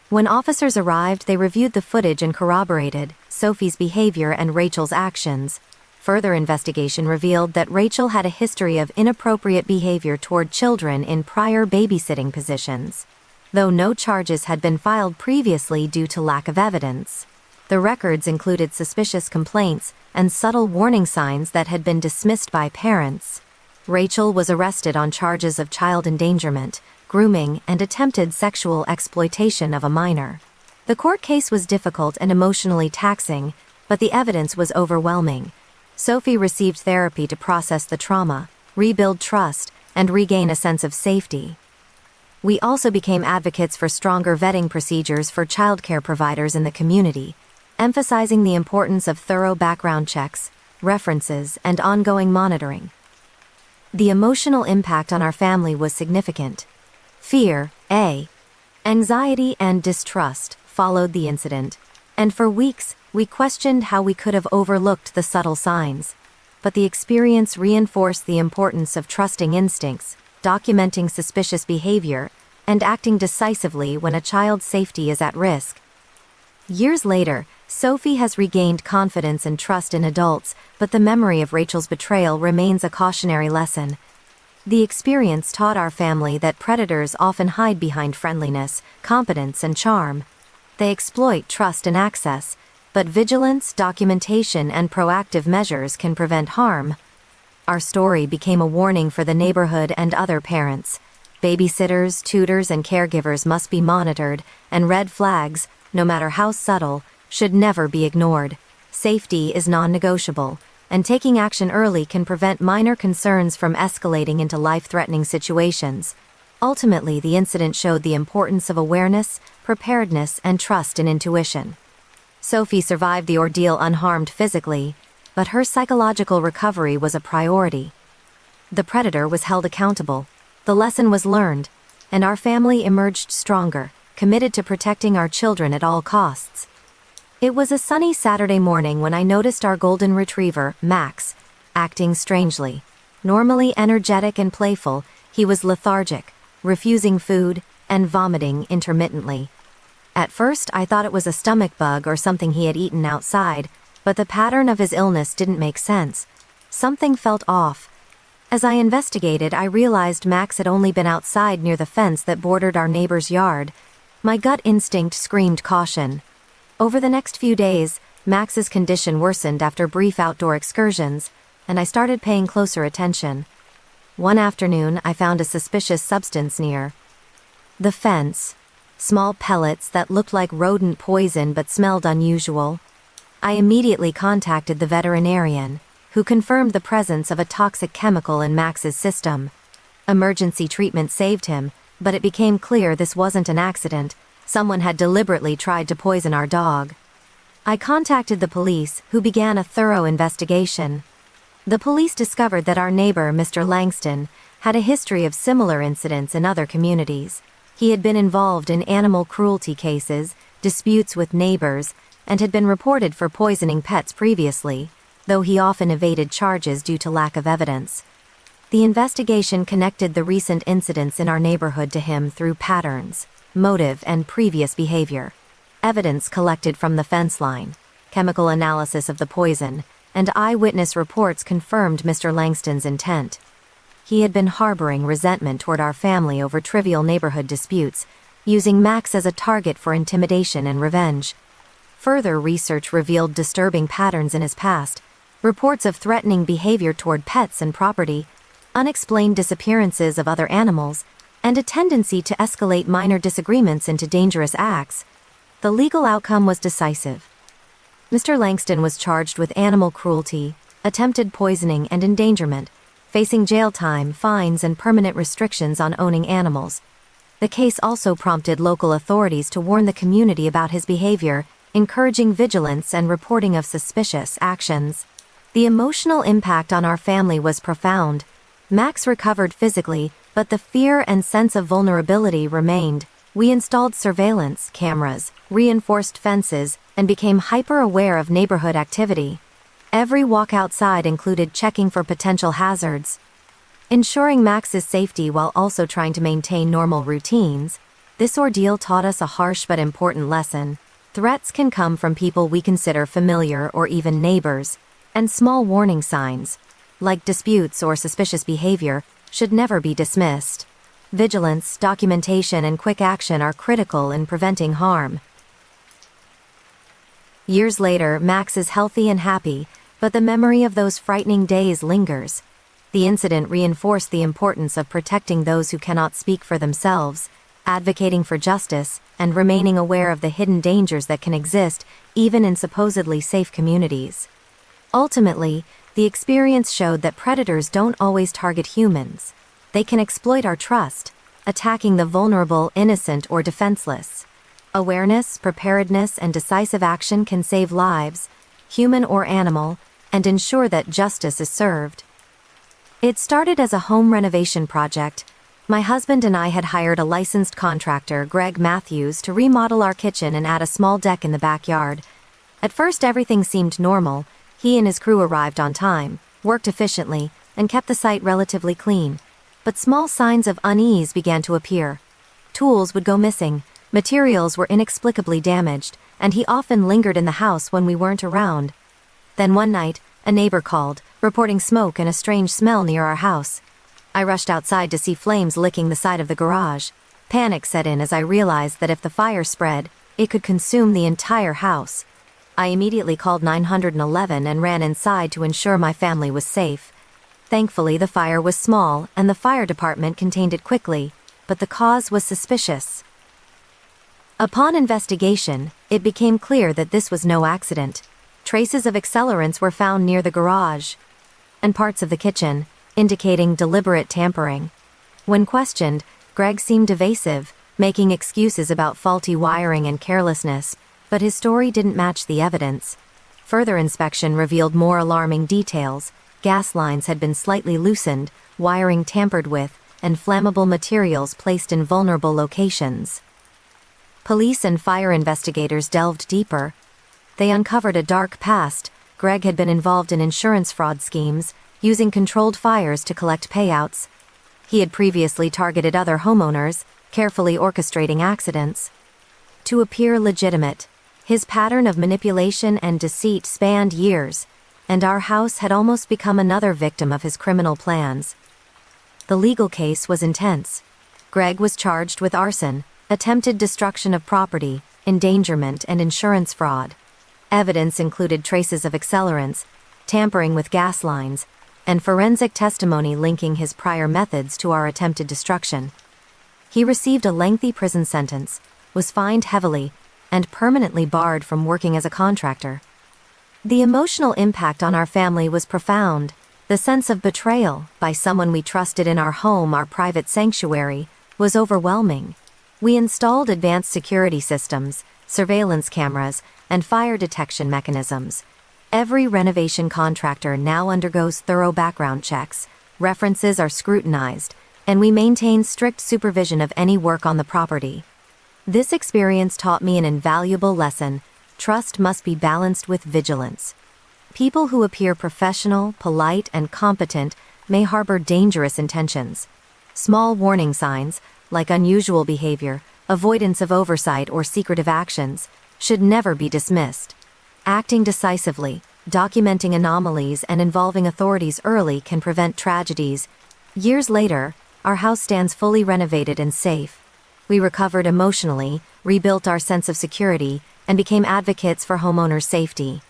When officers arrived, they reviewed the footage and corroborated Sophie's behavior and Rachel's actions. Further investigation revealed that Rachel had a history of inappropriate behavior toward children in prior babysitting positions. Though no charges had been filed previously due to lack of evidence, the records included suspicious complaints and subtle warning signs that had been dismissed by parents. Rachel was arrested on charges of child endangerment, grooming, and attempted sexual exploitation of a minor. The court case was difficult and emotionally taxing, but the evidence was overwhelming. Sophie received therapy to process the trauma, rebuild trust, and regain a sense of safety. We also became advocates for stronger vetting procedures for childcare providers in the community, emphasizing the importance of thorough background checks, references, and ongoing monitoring. The emotional impact on our family was significant. Fear, anxiety, and distrust followed the incident, and for weeks, we questioned how we could have overlooked the subtle signs. But the experience reinforced the importance of trusting instincts, documenting suspicious behavior, and acting decisively when a child's safety is at risk. Years later, Sophie has regained confidence and trust in adults, but the memory of Rachel's betrayal remains a cautionary lesson. The experience taught our family that predators often hide behind friendliness, competence, and charm. They exploit trust and access, but vigilance, documentation, and proactive measures can prevent harm. Our story became a warning for the neighborhood and other parents. Babysitters, tutors, and caregivers must be monitored, and red flags, no matter how subtle, should never be ignored. Safety is non-negotiable, and taking action early can prevent minor concerns from escalating into life-threatening situations. Ultimately, the incident showed the importance of awareness, preparedness, and trust in intuition. Sophie survived the ordeal unharmed physically, but her psychological recovery was a priority. The predator was held accountable, the lesson was learned, and our family emerged stronger, committed to protecting our children at all costs. It was a sunny Saturday morning when I noticed our golden retriever, Max, acting strangely. Normally energetic and playful, he was lethargic, refusing food, and vomiting intermittently. At first, I thought it was a stomach bug or something he had eaten outside, but the pattern of his illness didn't make sense. Something felt off. As I investigated, I realized Max had only been outside near the fence that bordered our neighbor's yard. My gut instinct screamed caution. Over the next few days, Max's condition worsened after brief outdoor excursions, and I started paying closer attention. One afternoon, I found a suspicious substance near the fence. Small pellets that looked like rodent poison but smelled unusual. I immediately contacted the veterinarian, who confirmed the presence of a toxic chemical in Max's system. Emergency treatment saved him, but it became clear this wasn't an accident. Someone had deliberately tried to poison our dog. I contacted the police, who began a thorough investigation. The police discovered that our neighbor, Mr. Langston, had a history of similar incidents in other communities. He had been involved in animal cruelty cases, disputes with neighbors, and had been reported for poisoning pets previously, though he often evaded charges due to lack of evidence. The investigation connected the recent incidents in our neighborhood to him through patterns, motive, and previous behavior. Evidence collected from the fence line, chemical analysis of the poison, and eyewitness reports confirmed Mr. Langston's intent. He had been harboring resentment toward our family over trivial neighborhood disputes, using Max as a target for intimidation and revenge. Further research revealed disturbing patterns in his past, reports of threatening behavior toward pets and property, unexplained disappearances of other animals, and a tendency to escalate minor disagreements into dangerous acts. The legal outcome was decisive. Mr. Langston was charged with animal cruelty, attempted poisoning, and endangerment, facing jail time, fines, and permanent restrictions on owning animals. The case also prompted local authorities to warn the community about his behavior, encouraging vigilance and reporting of suspicious actions. The emotional impact on our family was profound. Max recovered physically, but the fear and sense of vulnerability remained. We installed surveillance cameras, reinforced fences, and became hyper-aware of neighborhood activity. Every walk outside included checking for potential hazards. Ensuring Max's safety while also trying to maintain normal routines, this ordeal taught us a harsh but important lesson. Threats can come from people we consider familiar or even neighbors, and small warning signs, like disputes or suspicious behavior, should never be dismissed. Vigilance, documentation, and quick action are critical in preventing harm. Years later, Max is healthy and happy, but the memory of those frightening days lingers. The incident reinforced the importance of protecting those who cannot speak for themselves, advocating for justice, and remaining aware of the hidden dangers that can exist even in supposedly safe communities. Ultimately, the experience showed that predators don't always target humans. They can exploit our trust, attacking the vulnerable, innocent, or defenseless. Awareness, preparedness, and decisive action can save lives, human or animal, and ensure that justice is served. It started as a home renovation project. My husband and I had hired a licensed contractor, Greg Matthews, to remodel our kitchen and add a small deck in the backyard. At first, everything seemed normal. He and his crew arrived on time, worked efficiently, and kept the site relatively clean. But small signs of unease began to appear. Tools would go missing, materials were inexplicably damaged, and he often lingered in the house when we weren't around. Then one night, a neighbor called, reporting smoke and a strange smell near our house. I rushed outside to see flames licking the side of the garage. Panic set in as I realized that if the fire spread, it could consume the entire house. I immediately called 911 and ran inside to ensure my family was safe. Thankfully, the fire was small and the fire department contained it quickly, but the cause was suspicious. Upon investigation, it became clear that this was no accident. Traces of accelerants were found near the garage and parts of the kitchen, indicating deliberate tampering. When questioned, Greg seemed evasive, making excuses about faulty wiring and carelessness, but his story didn't match the evidence. Further inspection revealed more alarming details. Gas lines had been slightly loosened, wiring tampered with, and flammable materials placed in vulnerable locations. Police and fire investigators delved deeper. They uncovered a dark past. Greg had been involved in insurance fraud schemes, using controlled fires to collect payouts. He had previously targeted other homeowners, carefully orchestrating accidents to appear legitimate. His pattern of manipulation and deceit spanned years, and our house had almost become another victim of his criminal plans. The legal case was intense. Greg was charged with arson, attempted destruction of property, endangerment, and insurance fraud. Evidence included traces of accelerants, tampering with gas lines, and forensic testimony linking his prior methods to our attempted destruction. He received a lengthy prison sentence, was fined heavily, and permanently barred from working as a contractor. The emotional impact on our family was profound. The sense of betrayal by someone we trusted in our home, our private sanctuary, was overwhelming. We installed advanced security systems, surveillance cameras, and fire detection mechanisms. Every renovation contractor now undergoes thorough background checks, references are scrutinized, and we maintain strict supervision of any work on the property. This experience taught me an invaluable lesson: trust must be balanced with vigilance. People who appear professional, polite, and competent may harbor dangerous intentions. Small warning signs, like unusual behavior, avoidance of oversight, or secretive actions, should never be dismissed. Acting decisively, documenting anomalies, and involving authorities early can prevent tragedies. Years later, our house stands fully renovated and safe. We recovered emotionally, rebuilt our sense of security, and became advocates for homeowners' safety.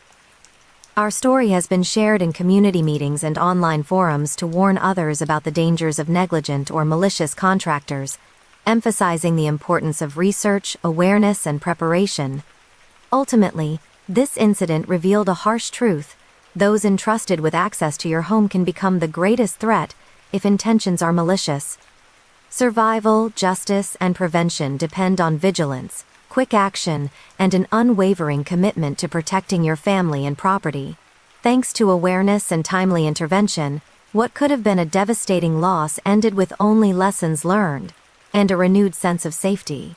Our story has been shared in community meetings and online forums to warn others about the dangers of negligent or malicious contractors, emphasizing the importance of research, awareness, and preparation. Ultimately, this incident revealed a harsh truth: those entrusted with access to your home can become the greatest threat if intentions are malicious. Survival, justice, and prevention depend on vigilance, quick action, and an unwavering commitment to protecting your family and property. Thanks to awareness and timely intervention, what could have been a devastating loss ended with only lessons learned and a renewed sense of safety.